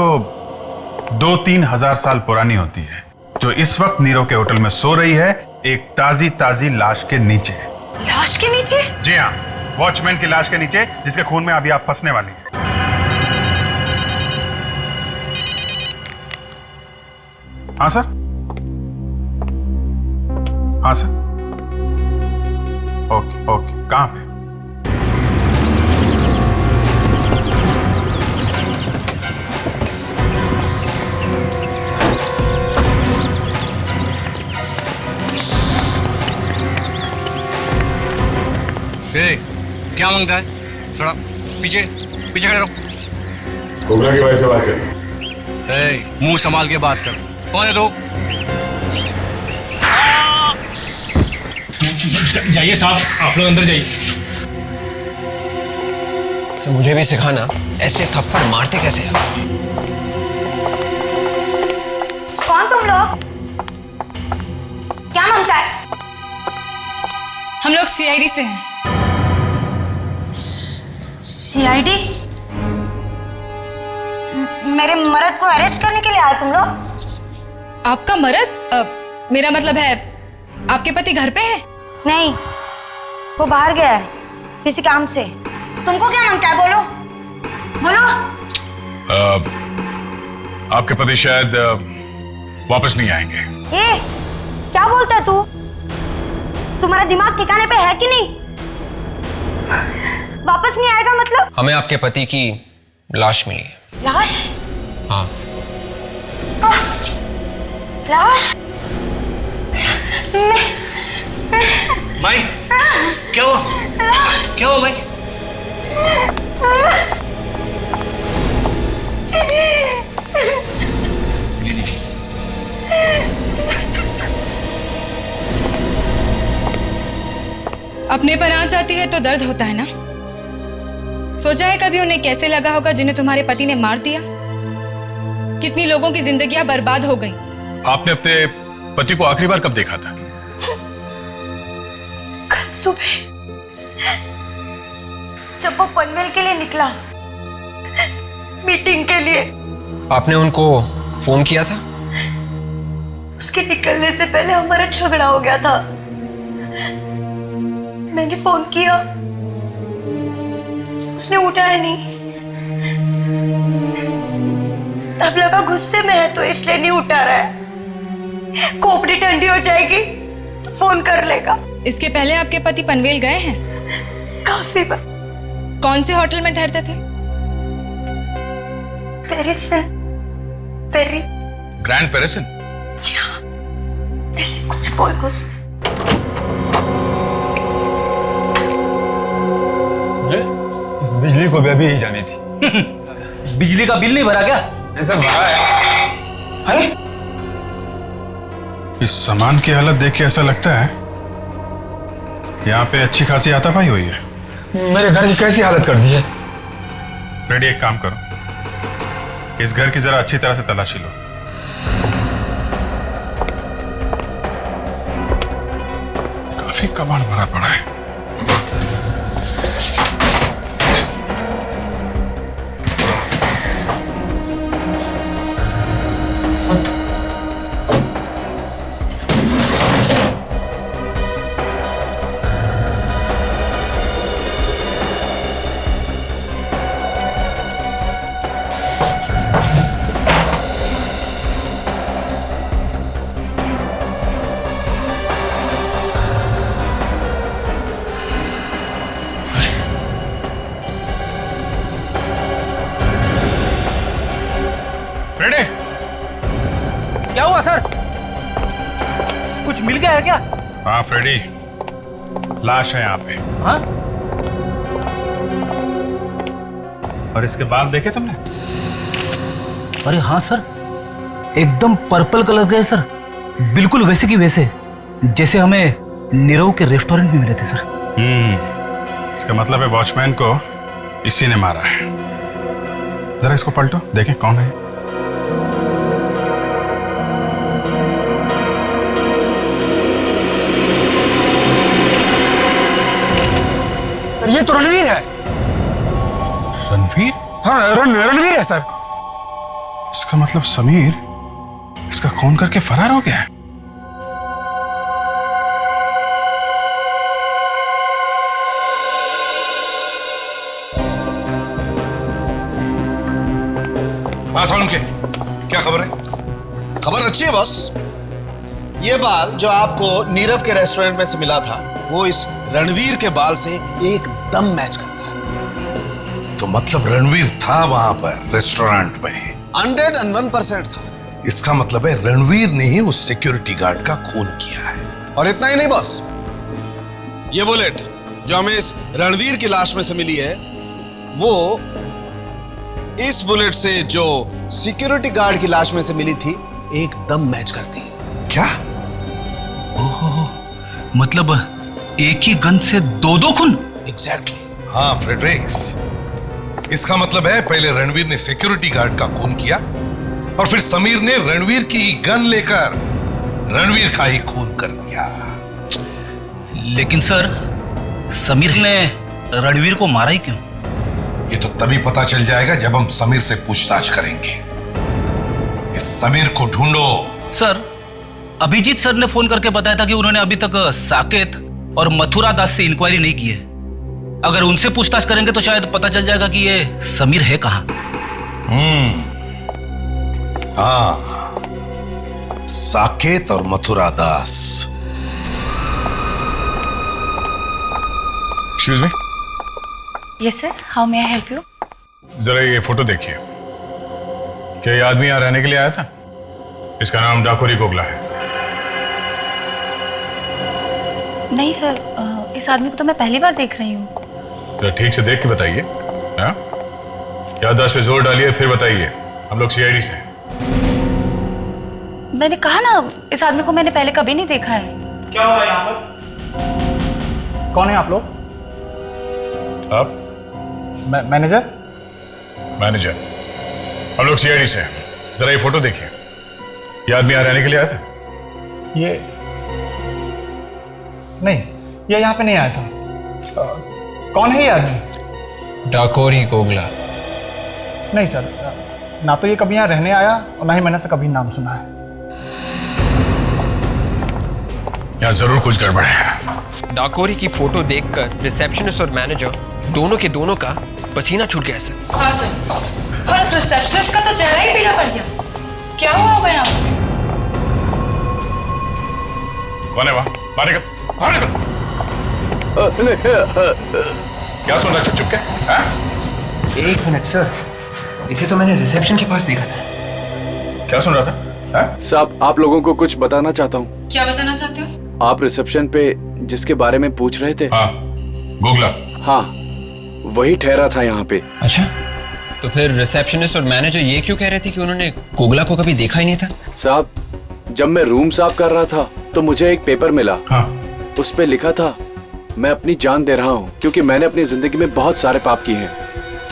2-3 हजार साल पुरानी होती है, जो इस वक्त नीरव के होटल में सो रही है, एक ताजी ताजी लाश के नीचे। लाश के नीचे? जी हाँ, वॉचमैन की लाश के नीचे, जिसके खून में अभी आप फंसने वाली हैं। हाँ सर, हाँ सर, ओके ओके, कहाँ पे? क्या मांगता है? थोड़ा पीछे पीछे खड़े रहो। कोबरा की वजह से बात कर। मुंह संभाल के बात कर। कौन है तू? जाइए साहब, आप लोग अंदर जाइए। सर मुझे भी सिखाना ऐसे थप्पड़ मारते कैसे हैं। कौन तुम लोग? क्या मांगता है? हम लोग सीआईडी से हैं। सीआईडी? मेरे मर्द को अरेस्ट करने के लिए आए तुम लोग? आपका मर्द? मेरा मतलब है आपके पति घर पे है? नहीं, वो बाहर गया है किसी काम से। तुमको क्या मांगता है? बोलो बोलो। आपके पति शायद वापस नहीं आएंगे। ये क्या बोलता है तू? तुम्हारा दिमाग ठिकाने पे है कि नहीं? वापस नहीं आएगा मतलब? हमें आपके पति की लाश मिली है। लाश? हाँ। लाश? भाई क्या हुआ? क्या हुआ भाई? अपने पर आंच आती है तो दर्द होता है ना? सोचा है कभी उन्हें कैसे लगा होगा जिन्हें तुम्हारे पति ने मार दिया? कितनी लोगों की जिंदगियां बर्बाद हो गई। आपने अपने पति को आखिरी बार कब देखा था? कल सुबह जब वो पनवेल के लिए निकला, मीटिंग के लिए। आपने उनको फोन किया था? उसके निकलने से पहले हमारा झगड़ा हो गया था। मैंने फोन किया, उसने उठाया नहीं। तब लगा गुस्से में है तो इसलिए नहीं उठा रहा है। खोपड़ी ठंडी हो जाएगी तो फोन कर लेगा। इसके पहले आपके पति पनवेल गए हैं? काफी बार। कौन से होटल में ठहरते थे? पेरिसन। पेरी। ग्रैंड पेरिसन? जी हाँ, ऐसे कुछ बोलो। इस बिजली को भी अभी ही जानी थी। बिजली का बिल नहीं भरा क्या? ऐसा भरा है। अरे इस सामान की हालत देख के ऐसा लगता है यहाँ पे अच्छी खासी हाथापाई हुई है। मेरे घर की कैसी हालत कर दी है? फ्रेडी, एक काम करो, इस घर की जरा अच्छी तरह से तलाशी लो। काफी कबाड़ भरा पड़ा है। क्या हुआ सर? कुछ मिल गया है क्या? हाँ फ्रेडी, लाश है यहाँ पे। हाँ? और इसके बाल देखे तुमने? अरे हाँ सर, एकदम पर्पल कलर के है सर, बिल्कुल वैसे की वैसे जैसे हमें नीरव के रेस्टोरेंट में मिले थे सर। इसका मतलब है वॉचमैन को इसी ने मारा है। जरा इसको पलटो, देखें कौन है। ये तो रणवीर है। रणवीर? हाँ रणवीर है सर। इसका मतलब समीर इसका खून करके फरार हो गया है। सालुंके के क्या खबर है? खबर अच्छी है बॉस। ये बाल जो आपको नीरव के रेस्टोरेंट में से मिला था वो इस रणवीर के बाल से एकदम मैच करता है। तो मतलब रणवीर था वहां पर रेस्टोरेंट में? 101% था। इसका मतलब है रणवीर ने ही उस सिक्योरिटी गार्ड का खून किया है। और इतना ही नहीं बॉस, ये बुलेट जो हमें इस रणवीर की लाश में से मिली है वो इस बुलेट से जो सिक्योरिटी गार्ड की लाश में से मिली थी एकदम मैच करती है। क्या? ओहो, मतलब एक ही गन से दो खून? एग्जैक्टली। हाँ फ्रेडरिक्स, इसका मतलब है पहले रणवीर ने सिक्योरिटी गार्ड का खून किया और फिर समीर ने रणवीर की गन लेकर रणवीर का ही खून कर दिया। लेकिन सर, समीर ने रणवीर को मारा ही क्यों? ये तो तभी पता चल जाएगा जब हम समीर से पूछताछ करेंगे। इस समीर को ढूंढो। सर, अभिजीत सर ने फोन करके बताया था कि उन्होंने अभी तक साकेत और मथुरा दास से इंक्वायरी नहीं की है। अगर उनसे पूछताछ करेंगे तो शायद पता चल जाएगा कि ये समीर है कहां। हाँ, साकेत और Mathura Das. Excuse me. Yes sir, how may I help you? जरा ये फोटो देखिए। क्या ये आदमी यहां रहने के लिए आया था? इसका नाम डाकोरी गोगला है। नहीं सर, इस आदमी को तो मैं पहली बार देख रही हूँ। तो ठीक से देख के बताइए। हाँ? याददाश्त पे जोर डालिए फिर बताइए। हम लोग सीआईडी से। मैंने कहा ना, इस आदमी को मैंने पहले कभी नहीं देखा है। क्या हुआ यहाँ पर? कौन है आप लोग? आप? मैनेजर? मैनेजर। हम लोग सीआईडी से। जरा ये फोटो देखिए। ये आदमी यहाँ रहने के लिए आया था? ये नहीं, ये यहाँ पे नहीं आया था। कौन है ये आदमी? डाकोरी गोगला। नहीं सर, ना तो ये कभी यहाँ रहने आया और ना ही मैंने से कभी नाम सुना है। यहाँ जरूर कुछ गड़बड़ है। डाकोरी की फोटो देखकर रिसेप्शनिस्ट और मैनेजर दोनों के दोनों का पसीना छूट गया सर। हाँ सर, और उस रिसेप्शनिस्ट का तो चेहरा ही पीला पड़ गया। क्या हुआ होगा यहाँ पर? कौन है वहाँ? बाहर निकल, बाहर निकल। क्या सुन रहा चुप चुप के? हाँ? 1 मिनट सर, इसे तो मैंने रिसेप्शन के पास देखा था। क्या सुन रहा था? हाँ? साहब, आप लोगों को कुछ बताना चाहता हूँ। क्या बताना चाहते हो? आप रिसेप्शन पे जिसके बारे में पूछ रहे थे? हाँ, गोगला। हाँ, वही ठहरा था यहाँ पे। अच्छा, तो फिर रिसेप्शनिस्ट और मैनेजर ये क्यों कह रहे थे कि उन्होंने गोगला को कभी देखा ही नहीं था? साहब, जब मैं रूम साफ कर रहा था तो मुझे एक पेपर मिला। हाँ। उस पे लिखा था, मैं अपनी जान दे रहा हूँ क्योंकि मैंने अपनी जिंदगी में बहुत सारे पाप किए हैं।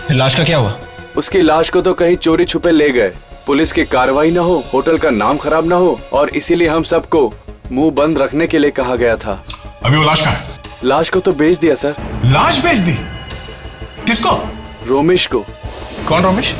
फिर लाश का क्या हुआ? उसकी लाश को तो कहीं चोरी छुपे ले गए। पुलिस की कार्रवाई ना हो, होटल का नाम खराब ना हो, और इसीलिए हम सबको मुंह बंद रखने के लिए कहा गया था। अभी वो लाश कहाँ है? लाश को तो बेच दिया सर। लाश बेच दी? किसको? रोमेश को। कौन रोमेश?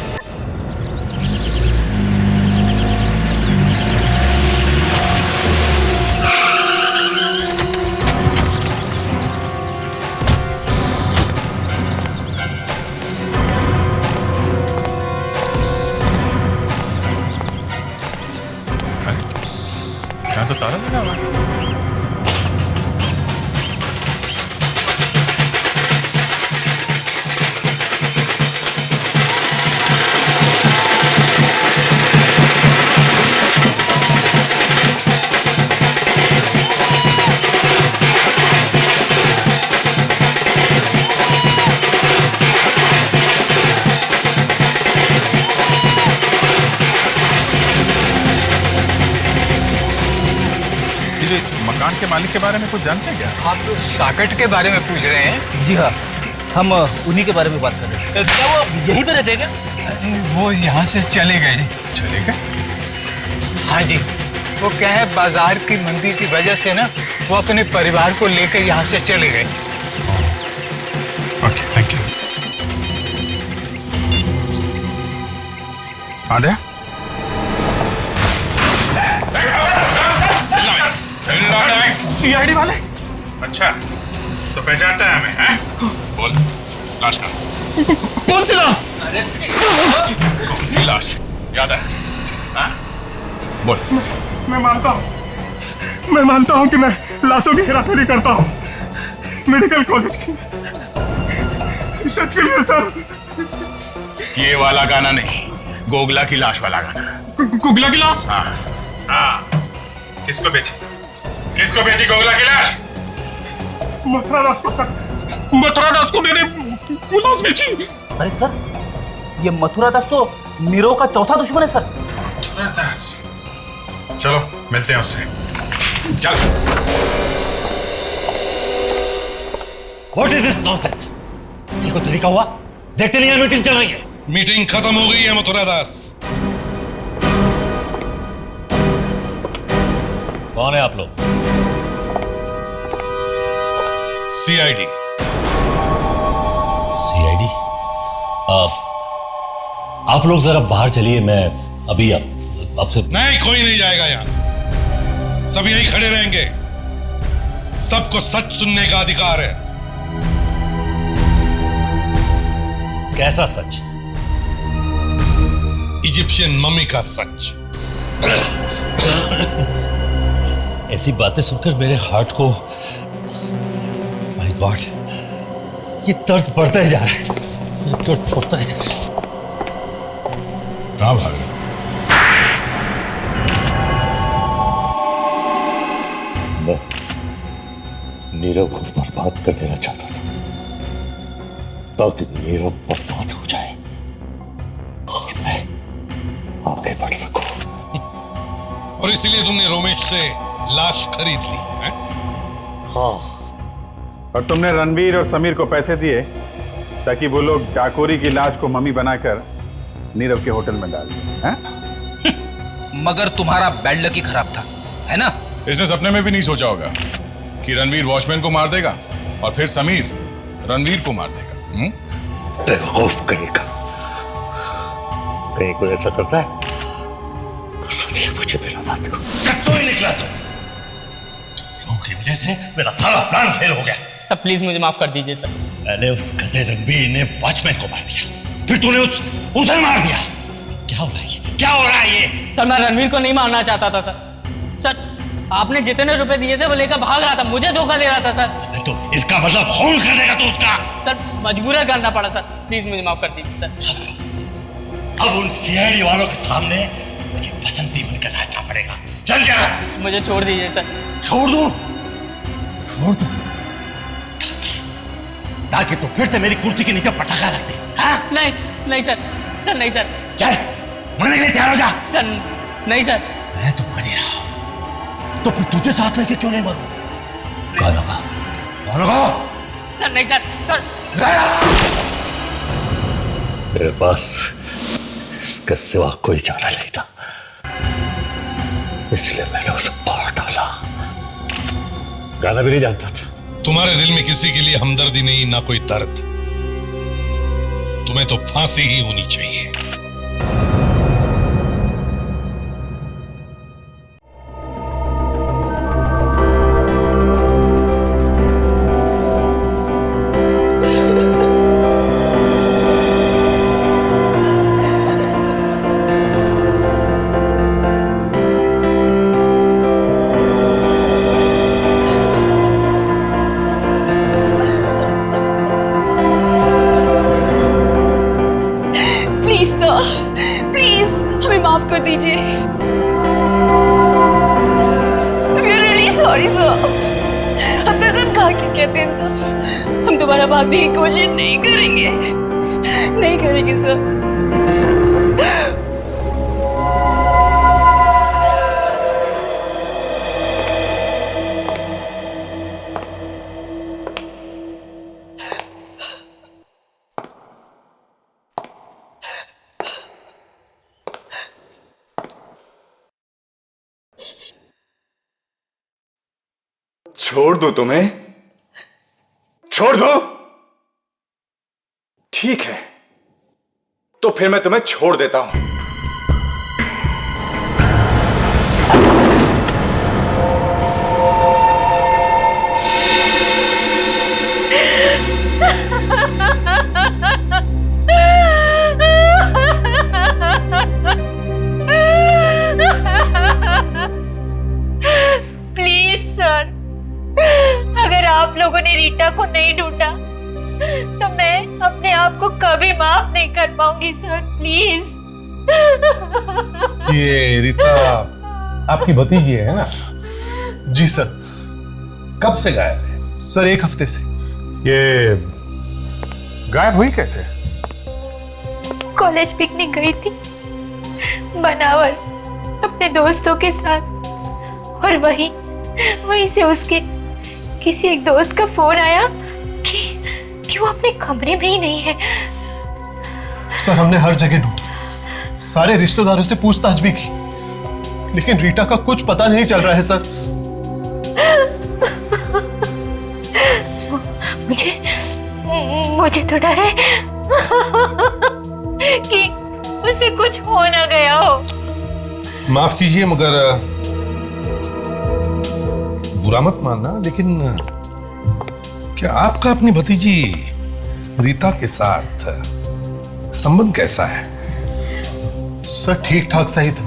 यहाँ तो ताला लगा हुआ है। के मालिक के बारे में कुछ जानते हैं क्या? आप तो साकेत के बारे में पूछ रहे हैं? जी हाँ, हम उन्हीं के बारे में बात कर रहे हैं। क्या वो यहीं पे रहते हैं क्या? वो यहाँ से चले गए जी। चले गए? हाँ जी, वो क्या है, बाजार की मंदी की वजह से ना वो अपने परिवार को लेकर यहाँ से चले गए। Okay, thank you. आदे? सीआईडी वाले? अच्छा, तो पहचानता है हमें, हैं? बोल, लाश कहाँ? कौन सी लाश? कौन सी लाश? याद है? हाँ? बोल। मैं मानता हूँ कि मैं लाशों की हेराफेरी करता हूँ मेडिकल कॉलेज की। सच के लिए सर। ये वाला गाना नहीं, गोगला की लाश वाला गाना। गुगला की लाश? हाँ, हाँ। किसको बेची गोगला की लाश? मथुरा दास को मैंने वो लाश बेची। अरे सर, ये मथुरा दास तो नीरव का चौथा दुश्मन है सर। मथुरा दास? चलो मिलते हैं उससे। चल। What is this nonsense? ये कोई तरीका हुआ? देखते नहीं है मीटिंग चल रही है। मीटिंग खत्म हो गई है मथुरा दास। कौन है आप लोग? सीआईडी। सीआईडी? आप लोग जरा बाहर चलिए, मैं अभी आपसे। नहीं, कोई नहीं जाएगा यहां से। सब यहीं खड़े रहेंगे। सबको सच सुनने का अधिकार है। कैसा सच? इजिप्शियन मम्मी का सच। ऐसी बातें सुनकर मेरे हार्ट को, माय गॉड, ये दर्द बढ़ता ही जा रहा है। ये दर्द बढ़ता ही जा रहा है। कहां भाग रहे? मैं नीरव को बर्बाद कर देना चाहता था ताकि नीरव बर्बाद हो जाए और मैं आगे बढ़ सकूं। और इसीलिए तुमने रोमेश से लाश खरीद ली है? हाँ। और तुमने रणवीर और समीर को पैसे दिए ताकि वो लोग डाकोरी की लाश को मम्मी बनाकर नीरव के होटल में डाल दें, हैं? मगर तुम्हारा बैड लक ही खराब था, है ना? इसने सपने में भी नहीं सोचा होगा कि रणवीर वॉचमैन को मार देगा और फिर समीर रणवीर को मार देगा। बेवकूफ कहेगा। कहीं कोई ऐसा करता है तो सोचिए मुझे मेरा बात को। तो ही निकला तो लोगों की वजह से मेरा सारा प्लान फेल हो गया। सर प्लीज मुझे माफ कर दीजिए सर। पहले उस गधे रणवीर ने वॉचमैन को मार दिया, फिर तूने उसे मार दिया। क्या हो रहा है? क्या हो रहा है ये? सर मैं रणवीर को नहीं मारना चाहता था सर। सर आपने जितने रुपए दिए थे वो लेकर भाग रहा था, मुझे धोखा दे रहा था सर। तो इसका मतलब खून कर देगा तो उसका? सर मजबूरन करना पड़ा सर, प्लीज मुझे माफ कर दीजिए सर। अब उन सीआईडी वालों के सामने मुझे बसंती बनकर रहना पड़ेगा। चल जा। मुझे छोड़ दीजिए सर। छोड़ दूं? छोड़ दूं ताकि तू फिर से मेरी कुर्सी के नीचे पटाखा रख दे। हाँ? नहीं नहीं सर, सर नहीं सर। चल मरने के लिए तैयार हो जा। सर नहीं सर। मैं तो मर ही रहा हूं, तो फिर तुझे साथ लेके क्यों नहीं मरूं? कौन होगा? सर नहीं सर। सर मेरे पास इसके सिवा कोई चारा नहीं था, इसलिए मैंने उसे मार डाला। गाना भी नहीं जानता था। तुम्हारे दिल में किसी के लिए हमदर्दी नहीं, ना कोई दर्द। तुम्हें तो फांसी ही होनी चाहिए। माफ कर दीजिए। We are really sorry sir। अब कसम खा के कहते हैं सर, हम दोबारा भागने की कोशिश नहीं करेंगे, नहीं करेंगे सर। छोड़ दो तुम्हें? छोड़ दो? ठीक है, तो फिर मैं तुम्हें छोड़ देता हूं। प्लीज सर, अगर आप लोगों ने रीटा को नहीं ढूंढा तो मैं अपने आप को कभी माफ नहीं कर पाऊंगी सर, प्लीज। ये रीता आपकी भतीजी है ना? जी सर। कब से गायब है? सर 1 हफ्ते से। ये गायब हुई कैसे? कॉलेज पिकनिक गई थी बनावर अपने दोस्तों के साथ, और वहीं से उसके किसी एक दोस्त का फोन आया कि वो अपने कमरे में ही नहीं है। सर हमने हर जगह ढूंढा, सारे रिश्तेदारों से पूछताछ भी की, लेकिन रीटा का कुछ पता नहीं चल रहा है सर। मुझे तो डर है कि उसे कुछ हो ना गया हो। माफ कीजिए मगर बुरा मत मानना, लेकिन क्या आपका अपनी भतीजी रीता के साथ संबंध कैसा है? सर ठीक ठाक सही था,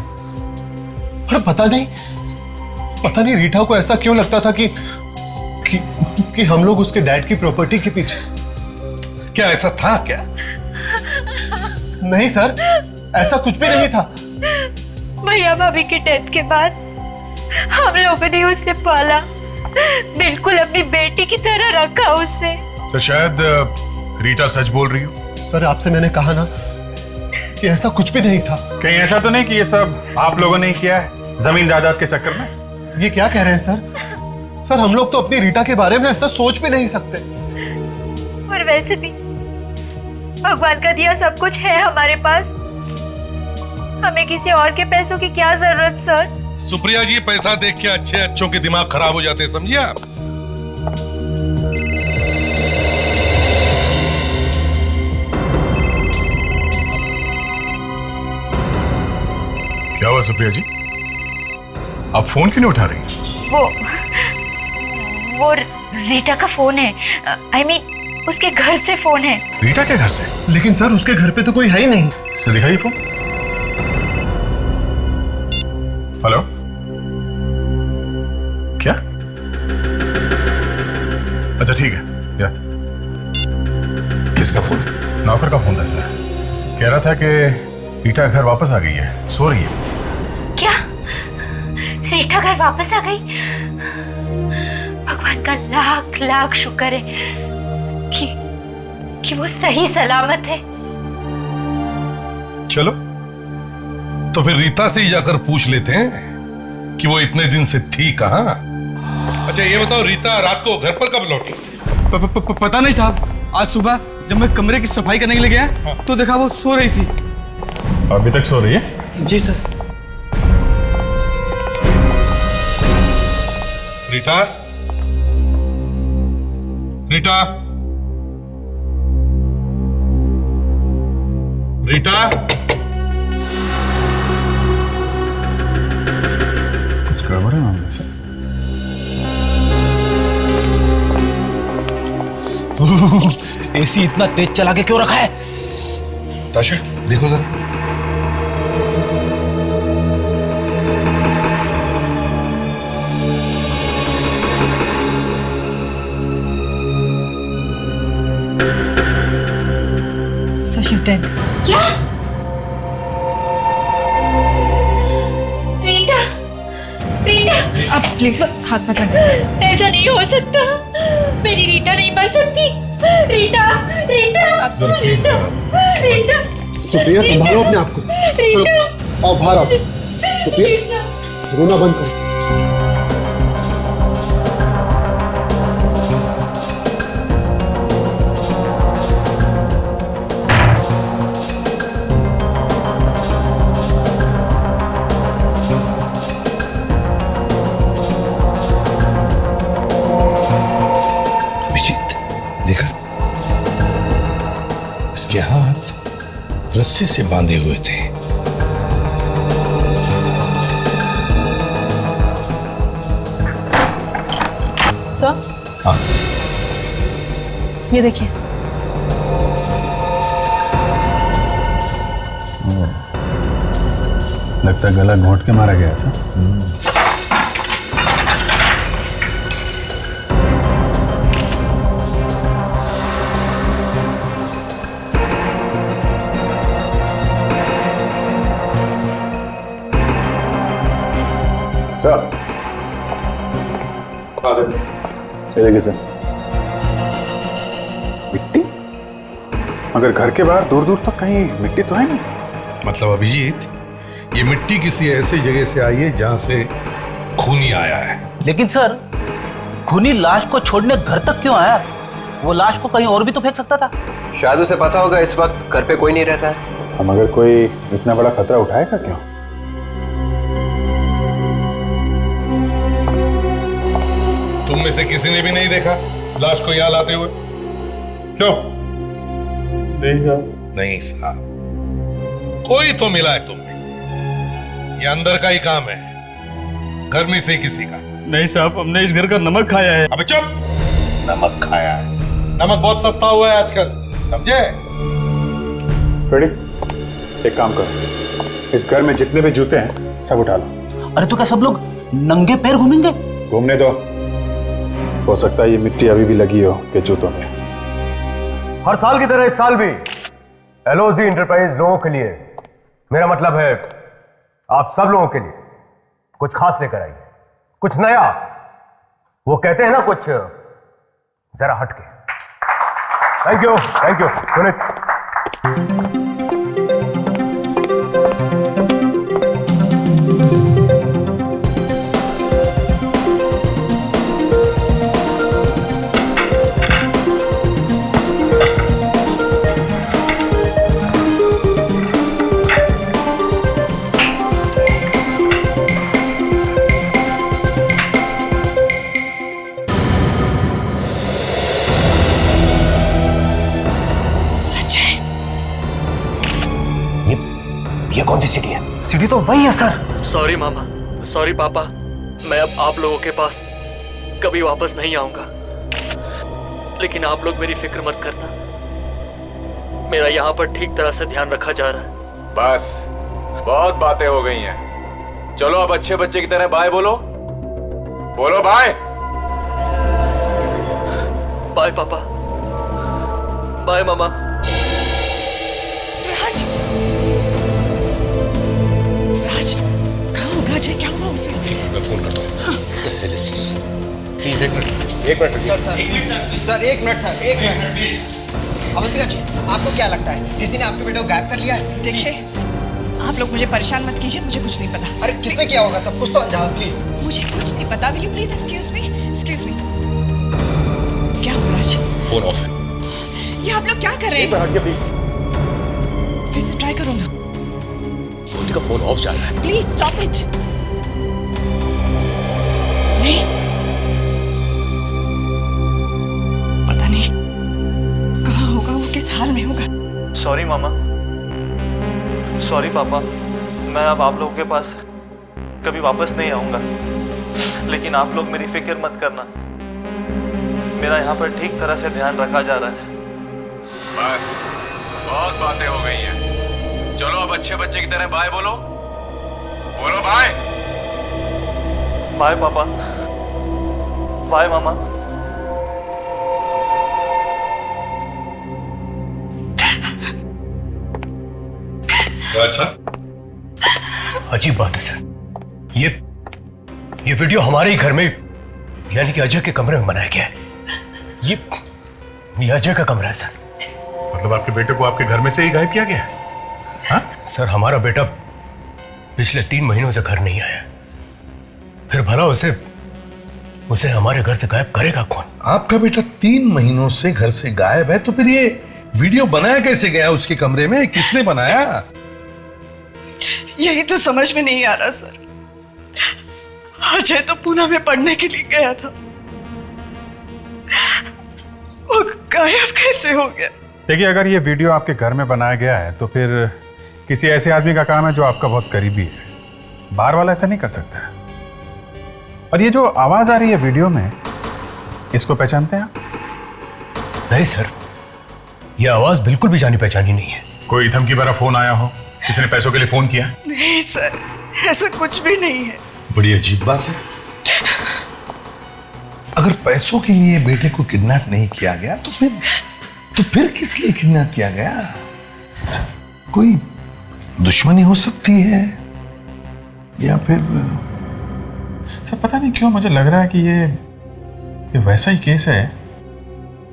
पर पता नहीं रीटा को ऐसा क्यों लगता था कि हम लोग उसके डैड की प्रॉपर्टी के पीछे। क्या ऐसा था क्या? नहीं सर, ऐसा कुछ भी नहीं था। भैया भाभी के डेथ के बाद हम लोगों ने उसे पाला, बिल्कुल अपनी बेटी की तरह रखा उसे। सर शायद रीटा सच बोल रही हो। सर आपसे मैंने कहा ना कि ऐसा कुछ भी नहीं था। कहीं ऐसा तो नहीं कि ये सब आप लोगों ने किया है जमीन जायदाद के चक्कर में? ये क्या कह रहे हैं सर? सर हम लोग तो अपनी रीटा के बारे में ऐसा सोच भी नहीं सकते। और वैसे भी भगवान का दिया सब कुछ है हमारे पास, हमें किसी और के पैसों की क्या जरूरत सर? सुप्रिया जी, पैसा देख के अच्छों के दिमाग खराब हो जाते हैं, समझिए आप? क्या हुआ सुप्रिया जी, आप फोन क्यों नहीं उठा रही? वो रीटा का फोन है, I mean, उसके घर से फोन है। रीटा के घर से? लेकिन सर उसके घर पे तो कोई है ही नहीं। तो दिखाइए फोन। हेलो, क्या? अच्छा ठीक है, या किसका फोन? नौकर का फोन था सर, कह रहा था कि रीटा घर वापस आ गई है, सो रही है। क्या रीटा घर वापस आ गई? भगवान का लाख लाख शुक्र है कि वो सही सलामत है। चलो तो फिर रीता से ही जाकर पूछ लेते हैं कि वो इतने दिन से थी कहां। अच्छा ये बताओ, रीता रात को घर पर कब लौटी? पता नहीं साहब, आज सुबह जब मैं कमरे की सफाई करने के लिए गया तो देखा वो सो रही थी। अभी तक सो रही है? जी सर। रीटा, रीटा, रीटा, कुछ गड़बड़ है मामले से? एसी इतना तेज चला के क्यों रखा है? ताशा देखो जरा। So she's dead. क्या? रीटा, रीटा, अब प्लीज हाथ मत लगाइए। ऐसा नहीं हो सकता, मेरी रीटा नहीं मर सकती। रीटा, रीटा, रीटा, रीटा। सुप्रिया संभालो अपने आप को। चलो आओ बाहर आओ। सुप्रिया रोना बंद करो। इसके हाथ रस्सी से बांधे हुए थे। सर, हाँ, ये देखिए। लगता है गला घोंट के मारा गया सर। सर, ये देखिए सर, मिट्टी। मगर घर के बाहर दूर दूर तक कहीं मिट्टी तो है नहीं। मतलब अभिजीत, ये मिट्टी किसी ऐसी जगह से आई है जहां से खूनी आया है। लेकिन सर, खूनी लाश को छोड़ने घर तक क्यों आया? वो लाश को कहीं और भी तो फेंक सकता था। शायद उसे पता होगा इस वक्त घर पे कोई नहीं रहता है। हम अगर कोई इतना बड़ा खतरा उठाएगा क्यों? तुम में से किसी ने भी नहीं देखा लाश को यहां लाते हुए? क्यों? नहीं साहब। नहीं साहब, कोई तो मिला है तुम में से। ये अंदर का ही काम है, घर में से किसी का नहीं साहब, हमने इस घर का नमक खाया है। अबे चुप! नमक खाया है? नमक बहुत सस्ता हुआ है आजकल, समझे? रेडी? एक काम करो, इस घर में जितने भी जूते हैं सब उठा लो। अरे तो क्या सब लोग नंगे पैर घूमेंगे? घूमने दो, हो सकता है ये मिट्टी अभी भी लगी हो के जूतों में। हर साल की तरह इस साल भी एलओजी इंटरप्राइज लोगों के लिए, मेरा मतलब है आप सब लोगों के लिए कुछ खास लेकर आई है, कुछ नया। वो कहते हैं ना, कुछ जरा हटके। Thank you Sunit. ये कौन सी सीढ़ी है? सीढ़ी तो वही है सर। सॉरी मामा, सॉरी पापा, मैं अब आप लोगों के पास कभी वापस नहीं आऊंगा। लेकिन आप लोग मेरी फिक्र मत करना, मेरा यहाँ पर ठीक तरह से ध्यान रखा जा रहा है। बस बहुत बातें हो गई हैं, चलो अब अच्छे बच्चे की तरह बाय बोलो। बोलो बाय। बाय पापा, बाय मामा। क्या हुआ उसे? मैं फोन करता हूँ। प्लीज एक मिनट सर, एक मिनट अवंतिका जी, आपको क्या लगता है किसी ने आपके बेटे को गायब कर लिया है? देखिए, आप लोग मुझे परेशान मत कीजिए, मुझे कुछ नहीं पता। अरे किसने किया होगा? सब कुछ तो अंजाम, प्लीज। मुझे कुछ नहीं पता। Will you please excuse me? क्या हो राज? फोन ऑफ है। ये आप लोग क्या कर रहे हैं? हट के प्लीज। फिर से ट्राई करो ना। का फोन ऑफ जा रहा है। Please stop it. नहीं, पता नहीं कहाँ होगा वो, किस हाल में होगा। सॉरी मामा, सॉरी पापा, मैं अब आप लोगों के पास कभी वापस नहीं आऊंगा। लेकिन आप लोग मेरी फिक्र मत करना, मेरा यहाँ पर ठीक तरह से ध्यान रखा जा रहा है। बस बहुत बातें हो गई हैं, चलो अब अच्छे बच्चे की तरह बाय बोलो। बोलो बाय। बाय पापा, बाय मामा। अच्छा, अजीब बात है सर, ये वीडियो हमारे ही घर में, यानी कि अजय के कमरे में बनाया गया है। ये अजय का कमरा है सर। मतलब आपके बेटे को आपके घर में से ही गायब किया गया है? हाँ? सर, हमारा बेटा पिछले 3 महीनों से घर नहीं आया, फिर भला उसे हमारे घर से गायब करेगा कौन? आपका बेटा 3 महीनों से घर से गायब है, तो फिर ये वीडियो बनाया कैसे गया उसके कमरे में? किसने बनाया? यही तो समझ में नहीं आ रहा सर। अजय तो पूना में पढ़ने के लिए गया था, वो गायब कैसे हो गया? देखिए, अगर ये वीडियो आपके घर में बनाया गया है तो फिर किसी ऐसे आदमी का काम है जो आपका बहुत करीबी है। बाहर वाला ऐसा नहीं कर सकता। और ये जो आवाज आ रही है वीडियो में, इसको पहचानते हैं आप? नहीं सर, ये आवाज बिल्कुल भी जानी पहचानी नहीं है। कोई धमकी भरा फोन आया हो, किसी ने पैसों के लिए फोन किया? नहीं सर, ऐसा कुछ भी नहीं है। बड़ी अजीब बात है। अगर पैसों के लिए बेटे को किडनैप नहीं किया गया तो फिर किस लिए किडनैप किया गया? कोई दुश्मनी हो सकती है या फिर सर पता नहीं क्यों मुझे लग रहा है कि ये वैसा ही केस है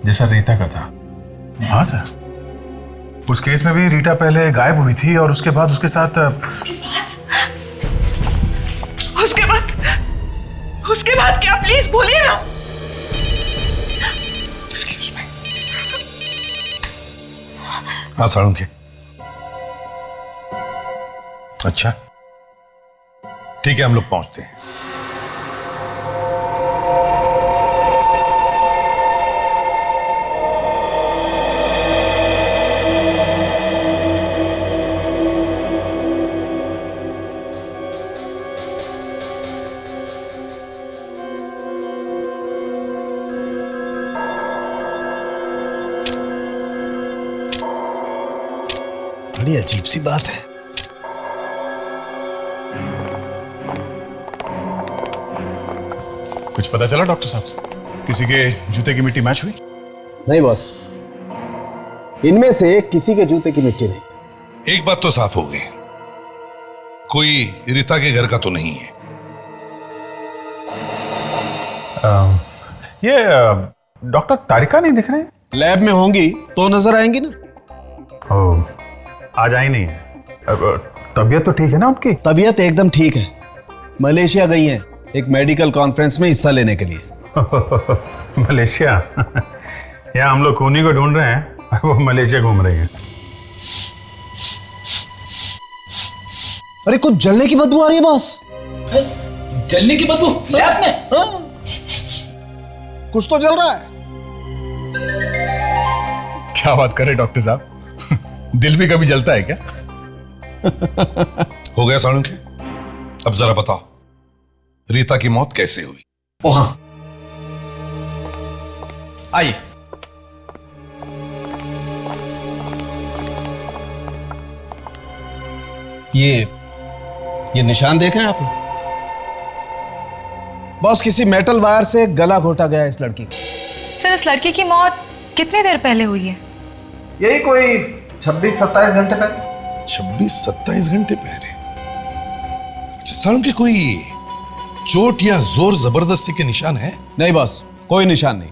जैसा रीता का था। हाँ सर, उस केस में भी रीटा पहले गायब हुई थी और उसके बाद उसके साथ उसके बाद क्या? प्लीज बोलिए ना। Excuse me. हाँ साळुंखे। अच्छा ठीक है, हम लोग पहुंचते हैं। बड़ी अजीब सी बात है। कुछ पता चला डॉक्टर साहब? किसी के जूते की मिट्टी मैच हुई? नहीं बॉस, इनमें से किसी के जूते की मिट्टी नहीं। एक बात तो साफ हो गई, कोई रीता के घर का तो नहीं है। ये डॉक्टर तारिका नहीं दिख रहे? लैब में होंगी तो नजर आएंगी ना। आज आई नहीं है। तबीयत तो ठीक है ना उनकी? तबीयत एकदम ठीक है। मलेशिया गई हैं एक मेडिकल कॉन्फ्रेंस में हिस्सा लेने के लिए। मलेशिया? यहाँ हम लोग खूनी को ढूंढ रहे हैं, वो मलेशिया घूम रही है। अरे कुछ जलने की बदबू आ रही है बॉस। जलने की बदबू लैब में? कुछ तो जल रहा है। क्या बात कर रहे डॉक्टर साहब, दिल भी कभी जलता है क्या? हो गया साळुंखे, अब जरा बताओ रीता की मौत कैसे हुई? ओ हाँ, आइए। ये निशान देख रहे हैं आप? बॉस, किसी मेटल वायर से गला घोटा गया इस लड़की का। सर, इस लड़की की मौत कितनी देर पहले हुई है? यही कोई 26-27 घंटे पहले। 26-27 घंटे पहले? अच्छा साळुंखे, कोई चोट या जोर जबरदस्ती के निशान है? नहीं बॉस, कोई निशान नहीं।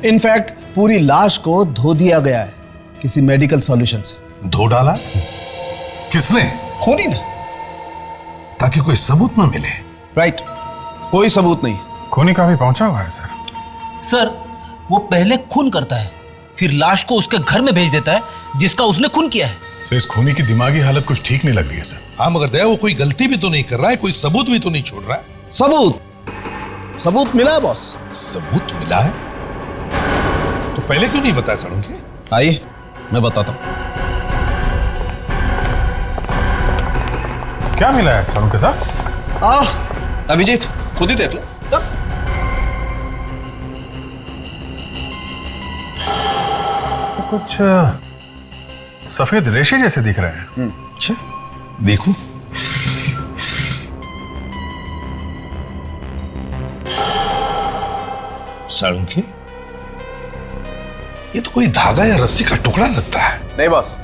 इनफैक्ट पूरी लाश को धो दिया गया है किसी मेडिकल सॉल्यूशन से। धो डाला? किसने? खूनी ने। ताकि कोई सबूत न मिले। राइट, कोई सबूत नहीं। खूनी काफी पहुंचा हुआ है सर। सर, वो पहले खून करता है, फिर लाश को उसके घर में भेज देता है जिसका उसने खून किया है। सर, इस खूनी की दिमागी हालत कुछ ठीक नहीं लग रही है सर। हाँ मगर दया, वो कोई गलती भी तो नहीं कर रहा है, कोई सबूत भी तो नहीं छोड़ रहा है। सबूत मिला है बॉस। सबूत मिला है? तो पहले क्यों नहीं बताया साळुंखे? आइए मैं बताता हूं। क्या मिला है साळुंखे साहब? अभिजीत खुद ही देख लो। कुछ सफेद रेशे जैसे दिख रहे हैं। अच्छा देखो। साळुंखे, ये तो कोई धागा या रस्सी का टुकड़ा लगता है। नहीं बॉस,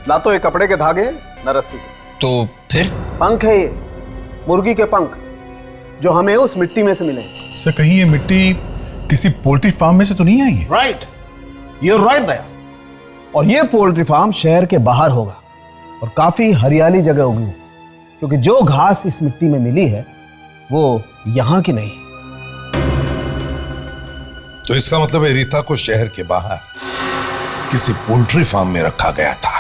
ना तो ये कपड़े के धागे ना रस्सी। तो फिर? पंख है ये, मुर्गी के पंख, जो हमें उस मिट्टी में से मिले। सर, कहीं ये मिट्टी किसी पोल्ट्री फार्म में से तो नहीं आई है? राइट, यूर राइट दया। और ये पोल्ट्री फार्म शहर के बाहर होगा और काफी हरियाली जगह होगी, क्योंकि जो घास इस मिट्टी में मिली है वो यहां की नहीं। तो इसका मतलब है रीता को शहर के बाहर किसी पोल्ट्री फार्म में रखा गया था।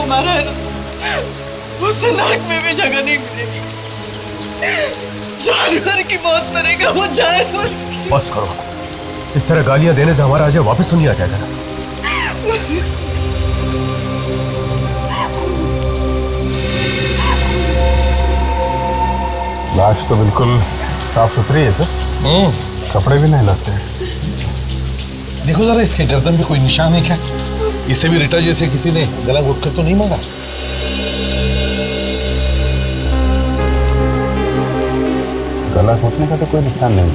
मारा है ना, उससे नरक में भी जगह नहीं मिलेगी। जानवर की मौत मरेगा वो, जानवर। बस करो, इस तरह गालियां देने से हमारा अजय वापस तो नहीं आ जाएगा ना? लाश तो बिल्कुल साफ सुथरी है सर। कपड़े भी नहीं लगते हैं। देखो जरा इसके गर्दन पे कोई निशान है क्या? इसे भी रिटा जैसे किसी ने गला घोटकर तो नहीं मारा? गला घोटने का तो कोई निशान नहीं।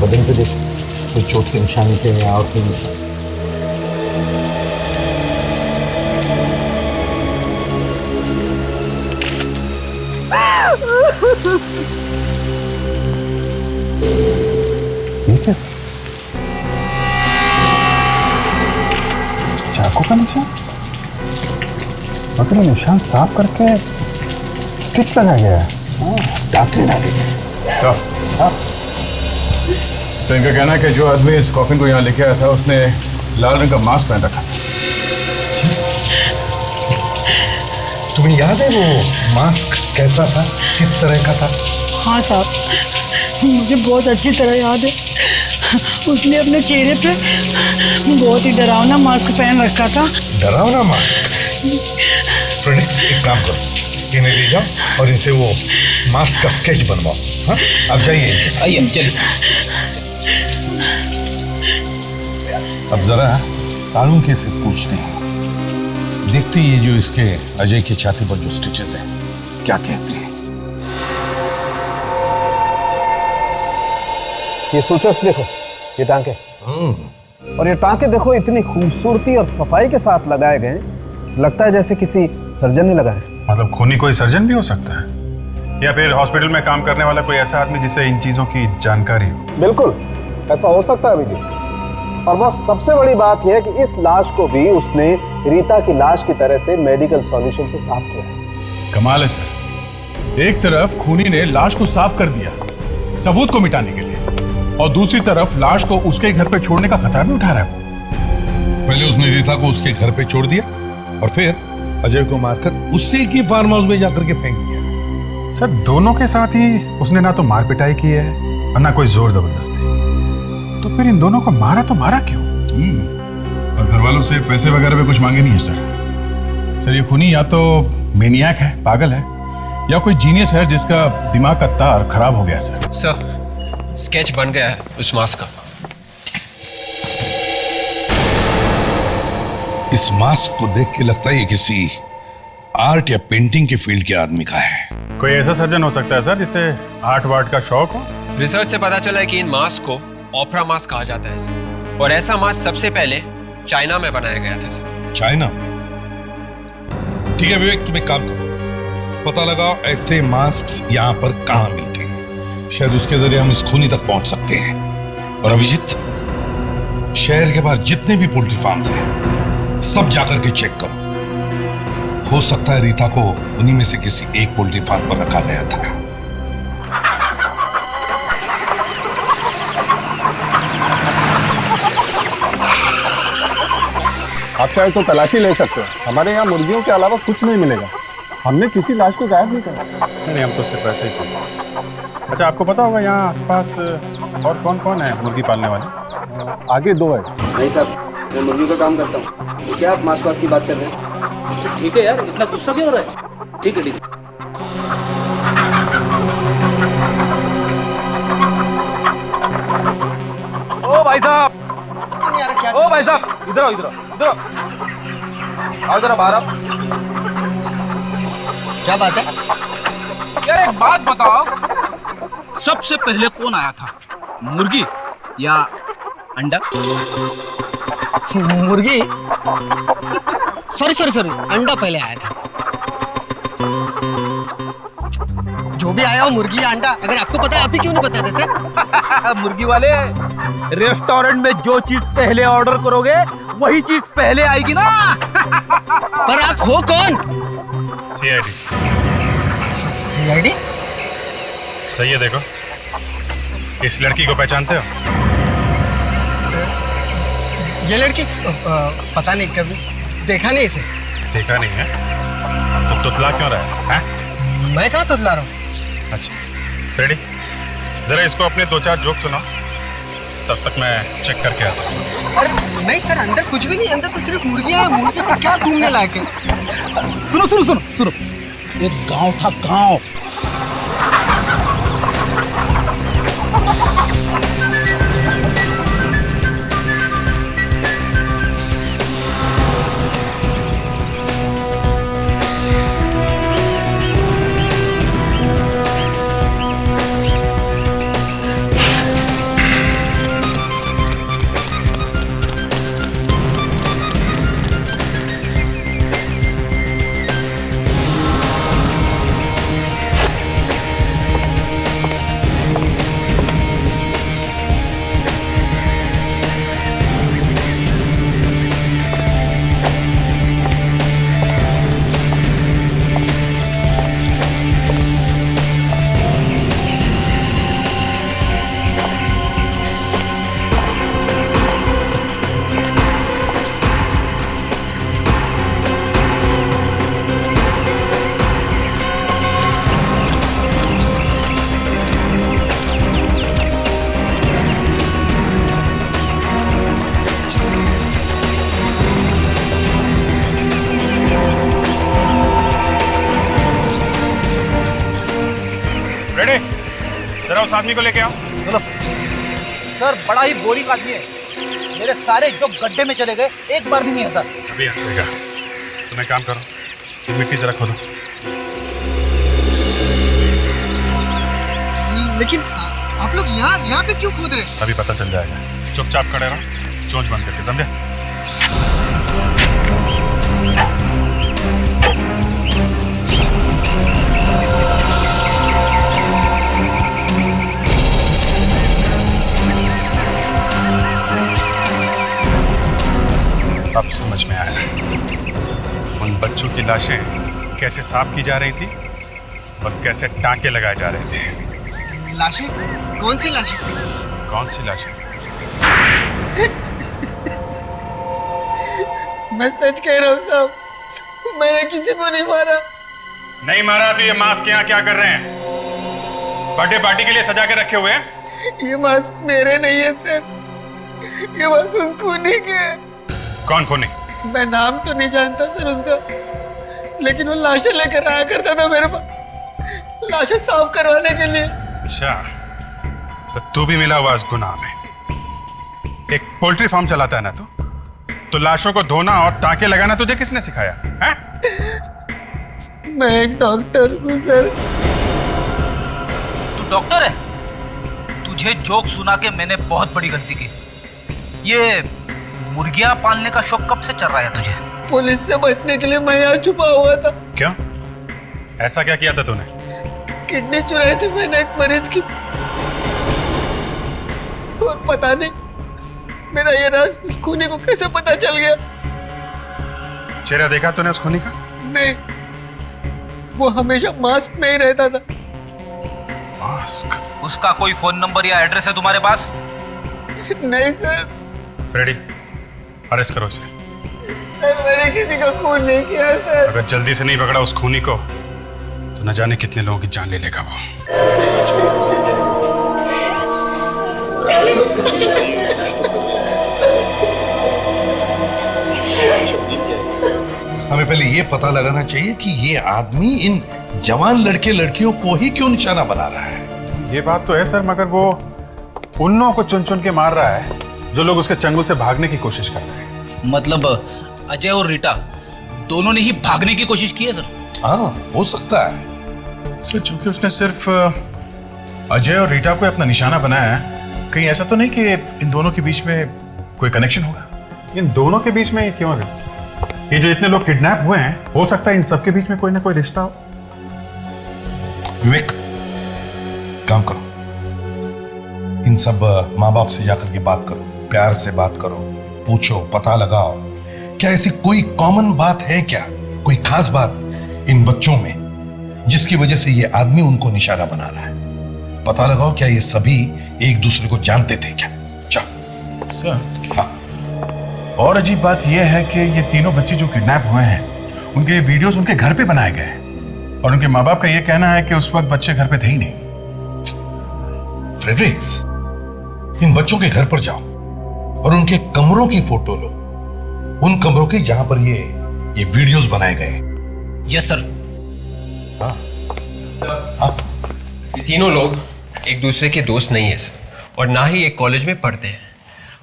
बदन पे देख, कोई चोट के निशान थे या और कोई निशान? ठीक है, चाकू का निशान, मतलब निशान साफ करके स्टिच लगा गया है। डॉक्टर लगे तो इनका कहना है कि जो आदमी इस कॉफिन को यहाँ लेके आया था उसने लाल रंग का मास्क पहन रखा था। तुम्हें याद है वो मास्क कैसा था, किस तरह का था? हाँ साहब, मुझे बहुत अच्छी तरह याद है। उसने अपने चेहरे पे बहुत ही डरावना मास्क पहन रखा था। डरावना मास्क? फ्रेंड्स, एक काम करो, इन्हें ले जाओ और इनसे वो मास्क का स्केच बनवाओ। हाँ, अब जाइए। आइए, चलिए। अब जरा सालुंखे से पूछते हैं, देखते ये जो इसके अजय की छाती पर जो स्टिचेस हैं क्या कहते हैं। ये सूचस देखो, ये टांके, और ये टांके देखो इतनी खूबसूरती और सफाई के साथ लगाए गए, लगता है जैसे किसी सर्जन ने लगाए। मतलब खूनी कोई सर्जन भी हो सकता है, या फिर हॉस्पिटल में काम करने वाला कोई ऐसा आदमी जिसे इन चीजों की जानकारी हो। बिल्कुल ऐसा हो सकता है अभिजीत। और बहुत सबसे बड़ी बात यह है कि इस लाश को भी उसने रीता की लाश की तरह से मेडिकल सॉल्यूशन से साफ किया है। कमाल है सर, एक तरफ खूनी ने लाश को साफ कर दिया सबूत को मिटाने के लिए, और दूसरी तरफ लाश को उसके घर पे छोड़ने का खतरा भी उठा रहा है। पहले उसने रीता को उसके घर पे छोड़ दिया और फिर अजय को मारकर उसी की फार्म हाउस में जाकर के फेंक दिया। सर दोनों के साथ ही उसने ना तो मार पिटाई की है और ना कोई जोर जबरदस्ती, तो फिर इन दोनों को मारा तो मारा क्यों? और घर वालों से पैसे वगैरह भी कुछ मांगे नहीं है सर। ये खूनी या तो मेनियाक है, पागल है, या कोई जीनियस है जिसका दिमाग का तार खराब हो गया सर। स्केच बन गया है उस मास्क का। इस मास्क को देख के लगता है ये किसी आर्ट या पेंटिंग के फील्ड के आदमी का है। कोई ऐसा सर्जन हो सकता है सर जिसे आर्ट वार्ट का शौक हो। रिसर्च से पता चला है कि इन मास्क को ओपरा मास्क कहा जाता है सर, और ऐसा मास्क सबसे पहले चाइना में बनाया गया था सर। चाइना में? ठीक है विवेक, तुम एक काम करो, पता लगाओ ऐसे मास्क यहाँ पर कहाँ मिलते हैं, शायद उसके जरिए हम इस खूनी तक पहुंच सकते हैं। और अभिजीत, शहर के बाहर जितने भी पोल्ट्री फार्म्स हैं सब जाकर के चेक करो, हो सकता है रीता को उन्हीं में से किसी एक पोल्ट्री फार्म पर रखा गया था। आप चाहे तो तलाशी ले सकते हैं, हमारे यहाँ मुर्गियों के अलावा कुछ नहीं मिलेगा। हमने किसी लाश को गायब नहीं करा। नहीं, हम तो सिर्फ ऐसे ही करते। अच्छा, आपको पता होगा यहाँ आसपास और कौन कौन है मुर्गी पालने वाले? आगे 2 है। नहीं साहब, मैं मुर्गी का काम करता हूँ। तो क्या आप मांस वास की बात कर रहे हैं? ठीक है यार, इतना गुस्सा क्यों हो रहा है? ठीक है ठीक है। ओ भाई साहब, ओ भाई साहब, इधर आओ, इधर आओ, इधर आओ, आओ जरा बाहर आओ। क्या बात है? यार एक बात बताओ, सबसे पहले कौन आया था, मुर्गी या अंडा? मुर्गी? सॉरी, अंडा पहले आया था। जो भी आया हो, मुर्गी या अंडा, अगर आपको पता है आप ही क्यों नहीं बता देते? मुर्गी वाले, रेस्टोरेंट में जो चीज पहले ऑर्डर करोगे वही चीज पहले आएगी ना। पर आप हो कौन? सीआईडी। सीआईडी? सही है, देखो इस लड़की को पहचानते हो? ये लड़की? पता नहीं, कभी देखा नहीं इसे। देखा नहीं है तो तुतला क्यों रहा है? मैं कहाँ तुतला रहा हूँ? अच्छा रेडी, जरा इसको अपने 2-4 जोक सुनाओ, तब तक मैं चेक करके आता हूँ। अरे नहीं सर, अंदर कुछ भी नहीं, अंदर तो सिर्फ मुर्गियाँ हैं। मुर्गी पे क्या घूमने लायक है? सुनो सुनो सुनो सुनो, एक गांव था, गांव। जरा उस आदमी को लेके आओ। चलो सर, बड़ा ही बोरिंग आदमी है। मेरे सारे जो गड्ढे में चले गए, एक बार भी नहीं है सर। अभी हंसेगा। तुम एक काम करो, ये मिट्टी जरा खोदो। लेकिन आप लोग यहाँ पे क्यों कूद रहे? अभी पता चल जाएगा। चुपचाप खड़े रहो, चोंच बंद करके, समझे? अब समझ में आया उन बच्चों की लाशें कैसे साफ की जा रही थी और कैसे टांके लगाए जा रहे थे। लाशें? कौन सी लाशें? कौन सी लाशें? मैं सच कह रहा हूँ साहब, मैंने किसी को नहीं मारा। नहीं मारा तो ये मास्क यहाँ क्या कर रहे हैं? बर्थडे पार्टी के लिए सजा के रखे हुए हैं? ये मास्क मेरे नहीं है सर, ये मास्क उस खूनी के है। कौन खूनी? मैं नाम तो नहीं जानता सर उसका, लेकिन वो लाशें लेकर आया करता था मेरे पास, लाशें साफ करवाने के लिए। अच्छा, तो तू भी मिला हुआ इस गुनाह में। एक पोल्ट्री फार्म चलाता है ना तू, तो लाशों को धोना और टांके लगाना तुझे किसने सिखाया है? मैं एक डॉक्टर हूँ सर। तू डॉक्टर है? तुझे जोक सुना के मैंने बहुत बड़ी गलती की। ये मुर्गियां पालने का शौक कब से चल रहा है तुझे? पुलिस से बचने के लिए मैं यहाँ छुपा हुआ था। क्यों? ऐसा क्या किया था तूने? किडनी चुराई थी मैंने एक मरीज की, और पता नहीं मेरा ये राज उस खूनी को कैसे पता चल गया। चेहरा देखा तूने उस खूनी का? नहीं, वो हमेशा मास्क में ही रहता था। मास्क? उसका कोई फोन नंबर या एड्रेस है तुम्हारे पास? नहीं सर। फ्रेडी, अरेस्ट करो इसे। मैंने किसी का खून नहीं किया सर। अगर जल्दी से नहीं पकड़ा उस खूनी को तो न जाने कितने लोगों की जान ले लेगा वो। हमें पहले ये पता लगाना चाहिए कि ये आदमी इन जवान लड़के लड़कियों को ही क्यों निशाना बना रहा है। ये बात तो है सर, मगर वो उन लोगों को चुन चुन के मार रहा है जो लोग उसके चंगुल से भागने की कोशिश कर रहे हैं। मतलब अजय और रीटा दोनों ने ही भागने की कोशिश की है सर? हाँ, हो सकता है सर, चूंकि उसने सिर्फ अजय और रीटा को अपना निशाना बनाया है, कहीं ऐसा तो नहीं कि इन दोनों के बीच में कोई कनेक्शन होगा? इन दोनों के बीच में ये क्यों है? ये जो इतने लोग किडनैप हुए हैं, हो सकता है इन सबके बीच में कोई ना कोई रिश्ता हो। विवेक, काम करो, इन सब माँ बाप से जाकर के बात करो, प्यार से बात करो, पूछो, पता लगाओ, क्या ऐसी कोई कॉमन बात है क्या, कोई खास बात इन बच्चों में जिसकी वजह से ये आदमी उनको निशाना बना रहा है। पता लगाओ, क्या ये सभी एक दूसरे को जानते थे क्या? चल सर। हाँ, और अजीब बात यह है कि ये तीनों बच्चे जो किडनैप हुए हैं उनके वीडियोस उनके घर पे बनाए गए हैं और उनके माँ बाप का यह कहना है कि उस वक्त बच्चे घर पे थे ही नहीं। फ्रेडरिक्स, इन बच्चों के घर पर जाओ और उनके कमरों की फोटो लो, उन कमरों की जहां पर ये वीडियोस बनाए गए। Yes sir. ये तीनों लोग एक दूसरे के दोस्त नहीं है सर, और ना ही एक कॉलेज में पढ़ते हैं।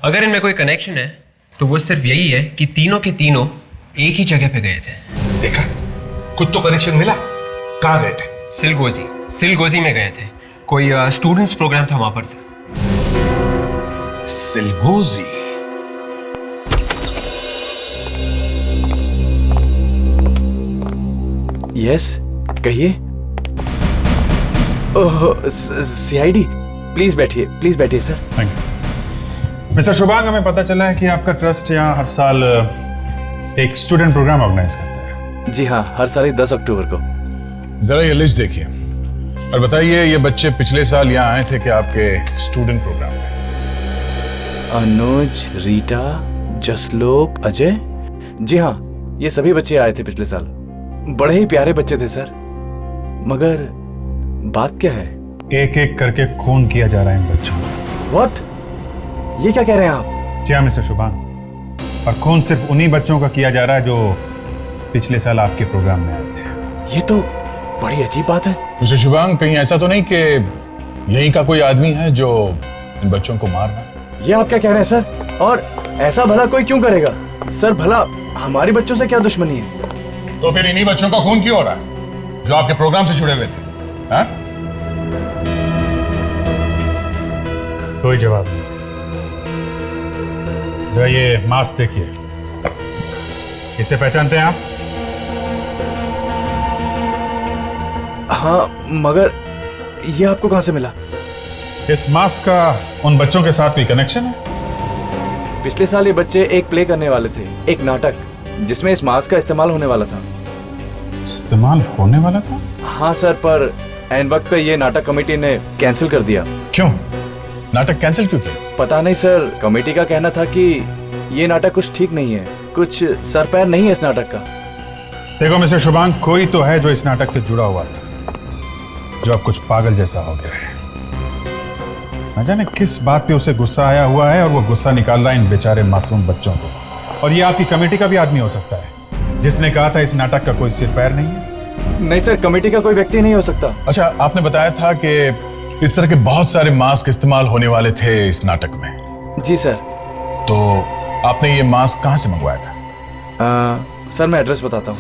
अगर इनमें कोई कनेक्शन है तो वो सिर्फ यही है कि तीनों के तीनों एक ही जगह पे गए थे। देखा, कुछ तो कनेक्शन मिला। कहाँ गए थे? सिलगोजी में गए थे। कोई स्टूडेंट्स प्रोग्राम था वहां पर सर। सिलगोजी? यस, कहिए। ओह, सीआईडी, प्लीज बैठिए sir. Thank you. Mister Shubhang, हमें पता चला है कि आपका ट्रस्ट यहाँ हर साल एक स्टूडेंट प्रोग्राम ऑर्गेनाइज करता है। जी हाँ, हर साल 10 अक्टूबर को। जरा ये लिस्ट देखिए और बताइए, ये बच्चे पिछले साल यहाँ आए थे कि आपके स्टूडेंट प्रोग्राम में? अनुज, रीटा, जसलोक, अजय। जी हाँ, ये सभी बच्चे आए थे पिछले साल। बड़े ही प्यारे बच्चे थे सर। मगर बात क्या है? एक एक करके खून किया जा रहा है इन बच्चों को। व्हाट? ये क्या कह रहे हैं आप? जी हाँ मिस्टर शुभांग, और खून सिर्फ उन्हीं बच्चों का किया जा रहा है जो पिछले साल आपके प्रोग्राम में आए थे। ये तो बड़ी अजीब बात है। मिस्टर शुभांग, कहीं ऐसा तो नहीं कि यहीं का कोई आदमी है जो इन बच्चों को मार रहा है? ये आप क्या कह रहे हैं सर? और ऐसा भला कोई क्यों करेगा सर? भला हमारे बच्चों से क्या दुश्मनी है? तो फिर इन्हीं बच्चों का खून क्यों हो रहा है जो आपके प्रोग्राम से जुड़े हुए थे? हाँ? कोई जवाब नहीं। जरा ये मास्क देखिए, इसे पहचानते हैं आप? हाँ, मगर ये आपको कहां से मिला? इस मास्क का उन बच्चों के साथ कोई कनेक्शन है? पिछले साल ये बच्चे एक प्ले करने वाले थे, एक नाटक, जिसमें इस मास्क का इस्तेमाल होने वाला था। इस्तेमाल होने वाला था? हाँ सर, पर एन वक्त पे ये नाटक कमेटी ने कैंसिल कर दिया। क्यों? नाटक कैंसिल क्यों किया? पता नहीं सर, कमेटी का कहना था कि ये नाटक कुछ ठीक नहीं है, कुछ सर पैर नहीं है इस नाटक का। देखो मिस्टर शुभांग, कोई तो है जो इस नाटक से जुड़ा हुआ था, जो अब कुछ पागल जैसा हो गया है। न जाने किस बात पे उसे गुस्सा आया हुआ है और वो गुस्सा निकाल रहा है इन बेचारे मासूम बच्चों को। और ये आपकी कमेटी का भी आदमी हो सकता है, जिसने कहा था इस नाटक का कोई सिर पैर नहीं है। नहीं सर, कमेटी का कोई व्यक्ति नहीं हो सकता। अच्छा, आपने बताया था कि इस तरह के बहुत सारे मास्क इस्तेमाल होने वाले थे इस नाटक में। जी सर। तो आपने ये मास्क कहां से मंगवाया था? सर मैं एड्रेस बताता हूँ।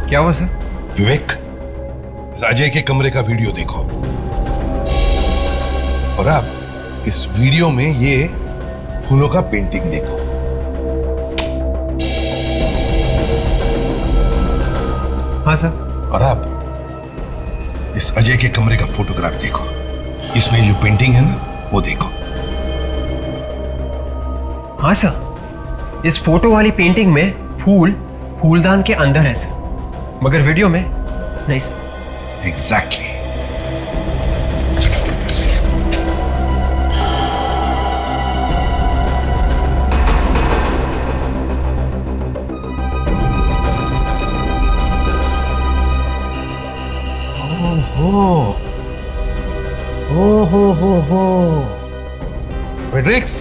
क्या हुआ सर? विवेक, इस अजय के कमरे का वीडियो देखो, और अब इस वीडियो में ये फूलों का पेंटिंग देखो। हाँ सर। और अब इस अजय के कमरे का फोटोग्राफ देखो, इसमें जो पेंटिंग है ना, वो देखो। हाँ सर, इस फोटो वाली पेंटिंग में फूलदान के अंदर है सर, मगर वीडियो में नहीं सर। एग्जैक्टली। हो। फ्रेडरिक्स,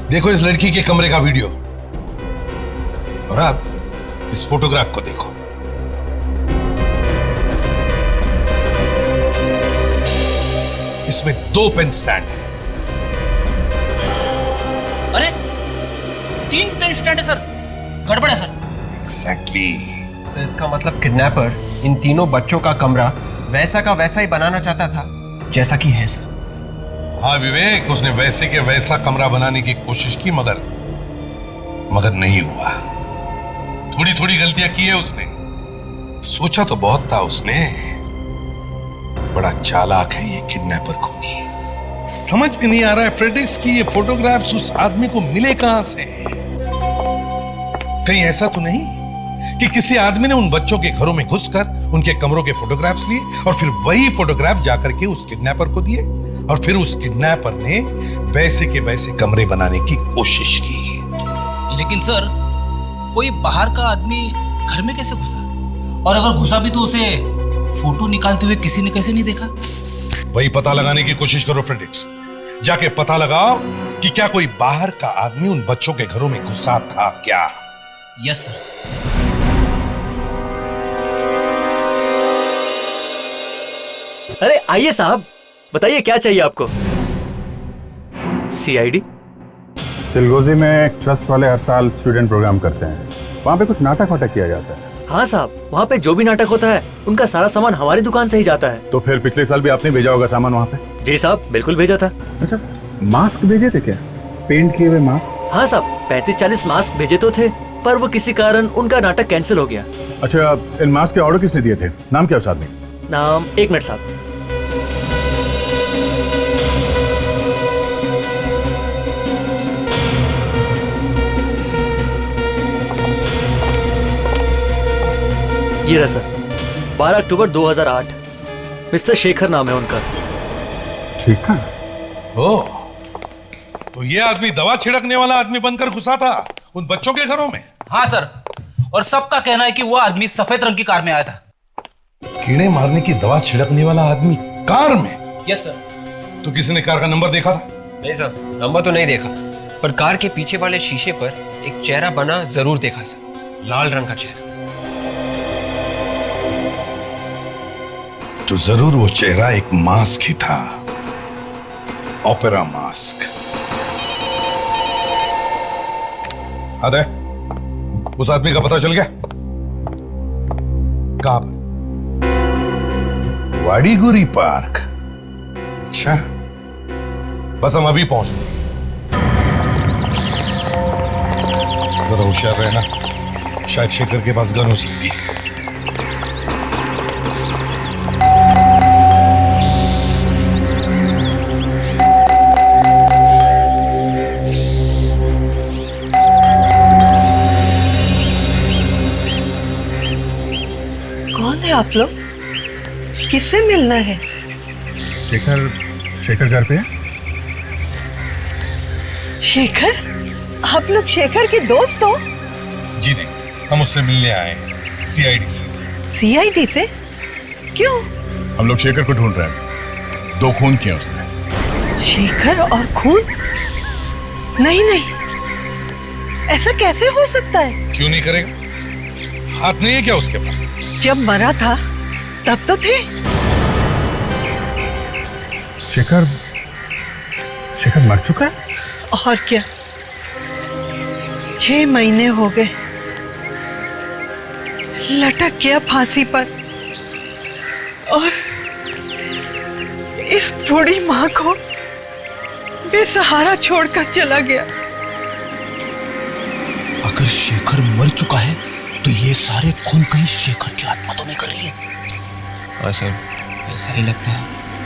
देखो इस लड़की के कमरे का वीडियो, और अब इस फोटोग्राफ को देखो। इसमें 2 पेन स्टैंड है। अरे 3 पेन स्टैंड है सर, गड़बड़ है सर। एग्जैक्टली। सर इसका मतलब किडनैपर इन तीनों बच्चों का कमरा वैसा का वैसा ही बनाना चाहता था जैसा कि है सर। हाँ विवेक, उसने वैसे के वैसा कमरा बनाने की कोशिश की मगर नहीं हुआ। थोड़ी थोड़ी गलतियां की है उसने। सोचा तो बहुत था उसने। बड़ा चालाक है ये किडनैपर खूनी। समझ में नहीं आ रहा है फ्रेडरिक्स की ये फोटोग्राफ्स उस आदमी को मिले कहां से। कहीं ऐसा तो नहीं कि किसी आदमी ने उन बच्चों के घरों में घुसकर उनके कमरों के फोटोग्राफ्स लिए और फिर वही फोटोग्राफ जाकर के उस किडनैपर को दिए और फिर उस किडनैपर ने वैसे के वैसे कमरे बनाने की कोशिश की। लेकिन सर कोई बाहर का आदमी घर में कैसे घुसा, और अगर घुसा भी तो उसे फोटो निकालते हुए किसी ने कैसे नहीं देखा? वही पता लगाने की कोशिश करो फ्रेडरिक्स। जाके पता लगाओ कि क्या कोई बाहर का आदमी उन बच्चों के घरों में घुसा था क्या। Yes sir. अरे आइए साहब, बताइए क्या चाहिए आपको? सीआईडी? चिलगोजी में एक ट्रस्ट वाले हर साल स्टूडेंट प्रोग्राम करते हैं। वहाँ पे कुछ नाटक वाटक किया जाता है। हाँ साहब, वहाँ पे जो भी नाटक होता है उनका सारा सामान हमारी दुकान से ही जाता है। तो फिर पिछले साल भी आपने भेजा होगा सामान वहाँ पे? जी साहब, बिल्कुल भेजा था। अच्छा, मास्क भेजे थे क्या? पेंट किए हुए मास्क? हाँ साहब, 35-40 मास्क भेजे तो थे, पर वो किसी कारण उनका नाटक कैंसिल हो गया। अच्छा, इन मास्क के ऑर्डर किसने दिए थे? नाम क्या उस आदमी? नाम, 1 मिनट साहब। ये रहा सर, 12 अक्टूबर 2008। मिस्टर शेखर नाम है उनका। शेखर? ओह, तो ये आदमी दवा छिड़कने वाला आदमी बनकर घुसा था उन बच्चों के घरों में? हाँ सर, और सबका कहना है कि वो आदमी सफेद रंग की कार में आया था। कीड़े मारने की दवा छिड़कने वाला आदमी कार में? Yes sir. तो किसी ने कार का नंबर देखा था? नहीं सर, नंबर तो नहीं देखा, पर कार के पीछे वाले शीशे पर एक चेहरा बना जरूर देखा सर, लाल रंग का चेहरा। तो जरूर वो चेहरा एक मास्क ही था, ओपेरा मास्क। अरे, उस आदमी का पता चल गया? कहां पर? वाडीगुरी पार्क। अच्छा, बस हम अभी पहुंच गए। जरा होशियार रहना, शायद शेखर के पास गन हो सकती है। आप लोग किससे मिलना है? शेखर घर पे है? शेखर? आप लोग शेखर के दोस्त हो? जी नहीं, हम उससे मिलने आए हैं, सीआईडी से। सीआईडी से? क्यों? हम लोग शेखर को ढूंढ रहे हैं। 2 खून किए उसने। शेखर और खून? नहीं नहीं, ऐसा कैसे हो सकता है? क्यों नहीं करेगा? हाथ नहीं है क्या उसके पास? जब मरा था तब तो थे। शेखर मर चुका है? और क्या, 6 महीने हो गए, लटक गया फांसी पर, और इस बूढ़ी माँ को बेसहारा छोड़कर चला गया। अगर शेखर मर चुका है तो ये सारे खून कहीं शेखर की आत्मा तो नहीं कर रही है? हाँ सर, ऐसा ही लगता है।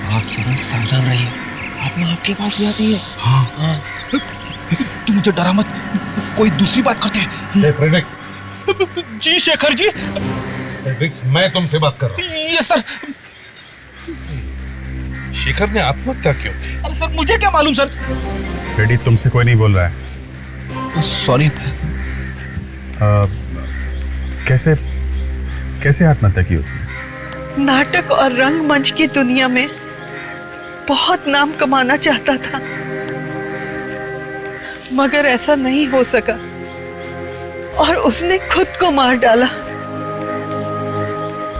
आप जरा सावधान रहिए, आत्मा आपके पास ही आती है। हाँ। तू मुझे डरा मत, कोई दूसरी बात करते हैं। फ्रेडरिक्स। जी शेखर जी। फ्रेडरिक्स, मैं तुमसे बात कर रहा हूँ। Yes sir. शेखर ने आत्महत्या क्यों की? अरे सर, मुझे क्या मालूम सर। फ्रेडी, तुमसे कोई नहीं बोल रहा है। सॉरी। कैसे आत्महत्या की उसने? नाटक और रंगमंच की दुनिया में बहुत नाम कमाना चाहता था, मगर ऐसा नहीं हो सका और उसने खुद को मार डाला।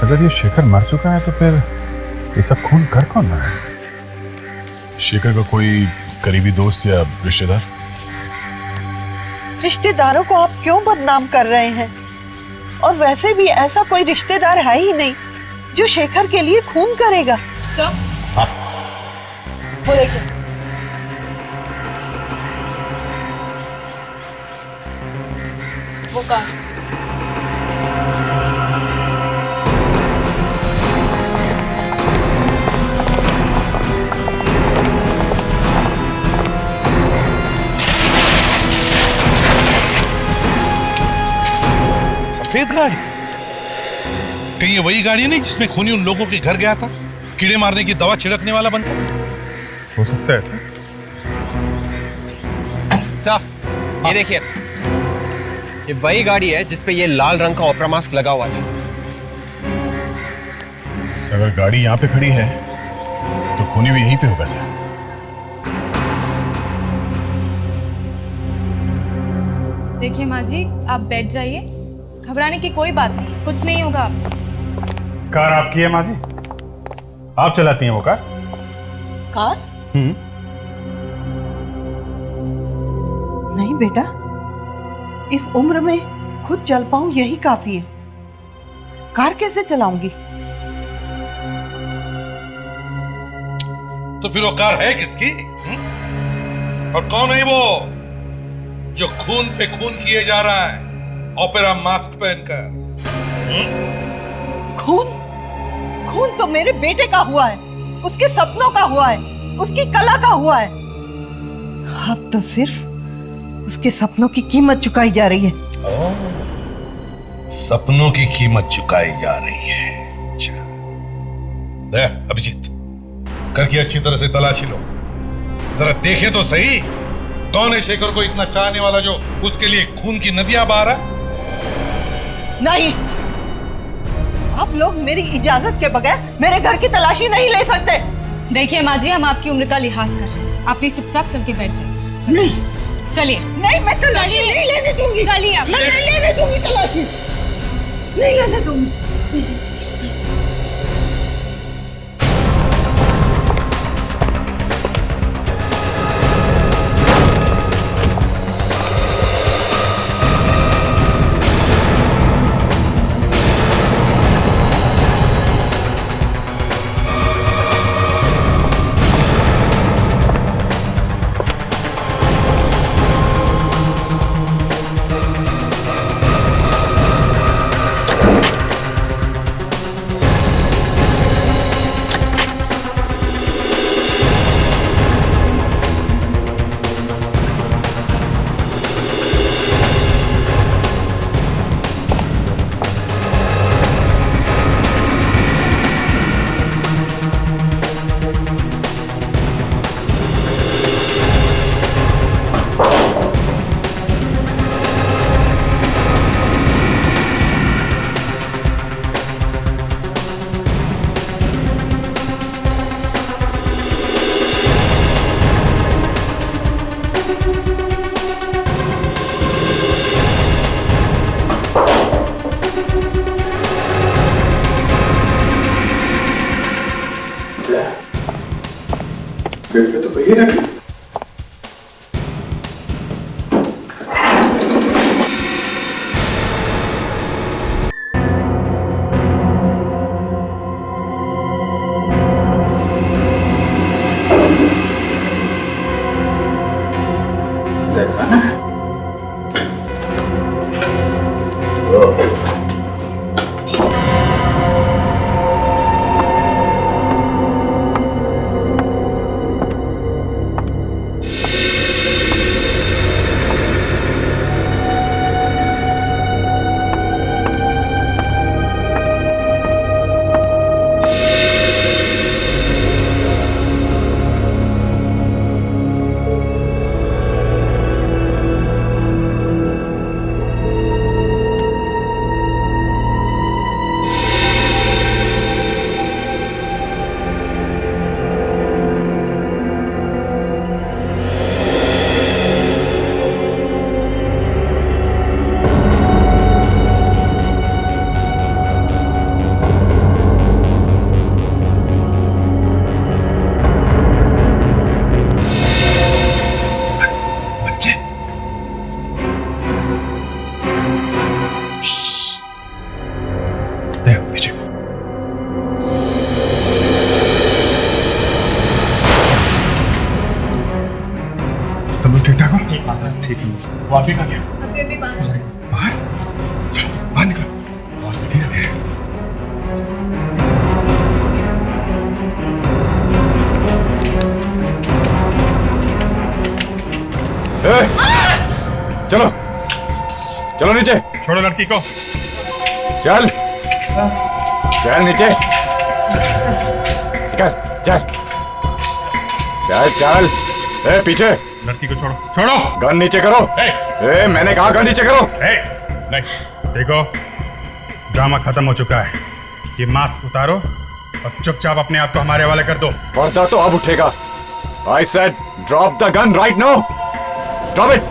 अगर ये शेखर मर चुका है तो फिर ये सब खून कर कौन रहा है? शेखर का कोई करीबी दोस्त या रिश्तेदार? रिश्तेदारों को आप क्यों बदनाम कर रहे हैं? और वैसे भी ऐसा कोई रिश्तेदार है ही नहीं जो शेखर के लिए खून करेगा। सर हाँ। वो देखिए, वो कार। सफेद गाड़ी? कहीं ये वही गाड़ी नहीं जिसमें खूनी उन लोगों के घर गया था, कीड़े मारने की दवा छिड़कने वाला बनकर? हो सकता है। साहब ये देखिए, ये वही गाड़ी है जिसपे ये लाल रंग का ऑपरा मास्क लगा हुआ था। अगर गाड़ी यहाँ पे खड़ी है तो खूनी भी यहीं पे होगा सर। देखिए माँ जी, आप बैठ जाइए, घबराने की कोई बात नहीं, कुछ नहीं होगा आपको। कार आपकी है माँ जी? आप चलाती हैं वो कार? कार? नहीं बेटा, इस उम्र में खुद चल पाऊं यही काफी है। कार कैसे चलाऊंगी? तो फिर वो कार है किसकी? और कौन है वो जो खून पे खून किए जा रहा है ओपेरा मास्क पहनकर? खून? खून तो मेरे बेटे का हुआ है, उसके सपनों का हुआ है, उसकी कला का हुआ है। अब तो सिर्फ उसके सपनों की कीमत चुकाई जा रही है। सपनों की कीमत चुकाई जा रही है। अच्छा, दे अभिजीत, घर की अच्छी तरह से तलाशी लो, जरा देखे तो सही कौन है शेखर को इतना चाहने वाला जो उसके लिए खून की नदियां बहा रहा। नहीं, आप लोग मेरी इजाजत के बगैर मेरे घर की तलाशी नहीं ले सकते। देखिए माँ जी, हम आपकी उम्र का लिहाज कर रहे हैं, आप प्लीज चुपचाप चल के बैठ जाइए। नहीं चलिए। नहीं, मैं तलाशी नहीं लेने दूंगी। चलिए आप। मैं नहीं लेने दूंगी तलाशी, नहीं लेने दूंगी। तो कहिए ना। हाँ ठीक है। वो आप ही का क्या बाहर? चलो बाहर निकलो, आवाज लगी रहती है। चलो चलो नीचे। छोड़ो लड़की को। चल चल नीचे। चल चल चल चल। ए पीछे। लड़की को छोड़ो, छोड़ो। गन नीचे करो। ए मैंने कहा गन नीचे करो। नहीं देखो, ड्रामा खत्म हो चुका है। ये मास्क उतारो और चुपचाप अपने आप को हमारे हवाले कर दो। पर्दा तो अब उठेगा। I said drop the gun right now. Drop it.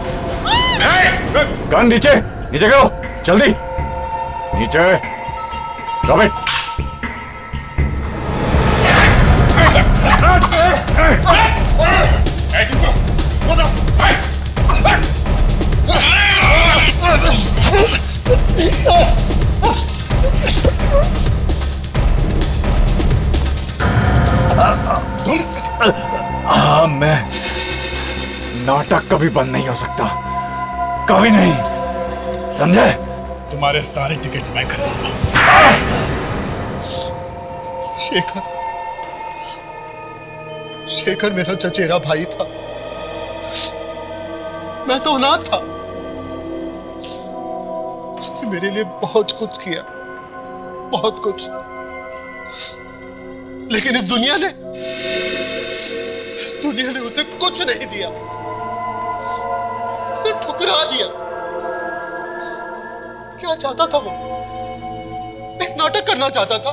Gun नीचे, नीचे करो जल्दी। नीचे ड्रॉप इट। हाँ मैं नाटक कभी बंद नहीं हो सकता, कभी नहीं, समझे? तुम्हारे सारे टिकट्स मैं खरीदूंगा। शेखर, शेखर मेरा चचेरा भाई था। मैं तो अनाथ था। उसने मेरे लिए बहुत कुछ किया, बहुत कुछ। लेकिन इस दुनिया ने उसे कुछ नहीं दिया, उसे ठुकरा दिया। क्या चाहता था वो? एक नाटक करना चाहता था।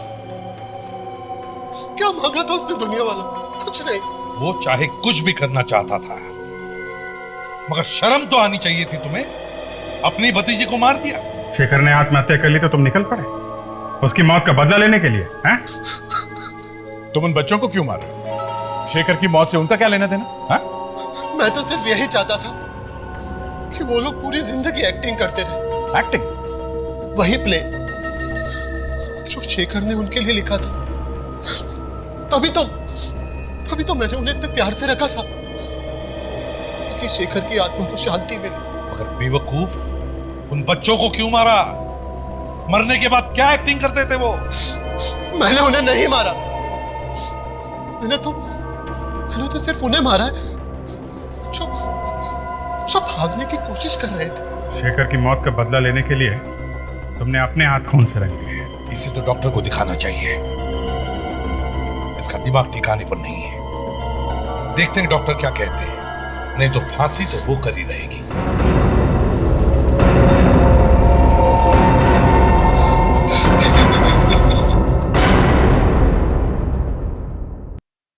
क्या मांगा था उसने दुनिया वालों से? कुछ नहीं। वो चाहे कुछ भी करना चाहता था, मगर शर्म तो आनी चाहिए थी तुम्हें। अपनी भतीजी को मार दिया। शेखर ने आत्महत्या कर ली तो तुम निकल पड़े उसकी मौत का बदला लेने के लिए, हैं? तुम उन बच्चों को क्यों मारा? शेखर की मौत से उनका क्या लेना देना? हाँ? मैं तो सिर्फ यही चाहता था कि वो लोग पूरी जिंदगी एक्टिंग करते रहे। एक्टिंग? वही प्ले जो शेखर ने उनके लिए लिखा था। तभी तो मैंने उन्हें इतने प्यार से रखा था, ताकि शेखर की आत्मा को शांति मिले। मगर बेवकूफ, उन बच्चों को क्यों मारा? मरने के बाद क्या एक्टिंग करते थे वो? मैंने उन्हें नहीं मारा। मैंने तो सिर्फ उन्हें मारा है जो भागने की कोशिश कर रहे थे। शेखर की मौत का बदला लेने के लिए तुमने अपने हाथ खून से रंग लिए। इसे तो डॉक्टर को दिखाना चाहिए। इसका दिमाग ठिकाने पर नहीं है। देखते हैं डॉक्टर क्या कहते हैं। नहीं तो फांसी तो वो कर ही रहेगी।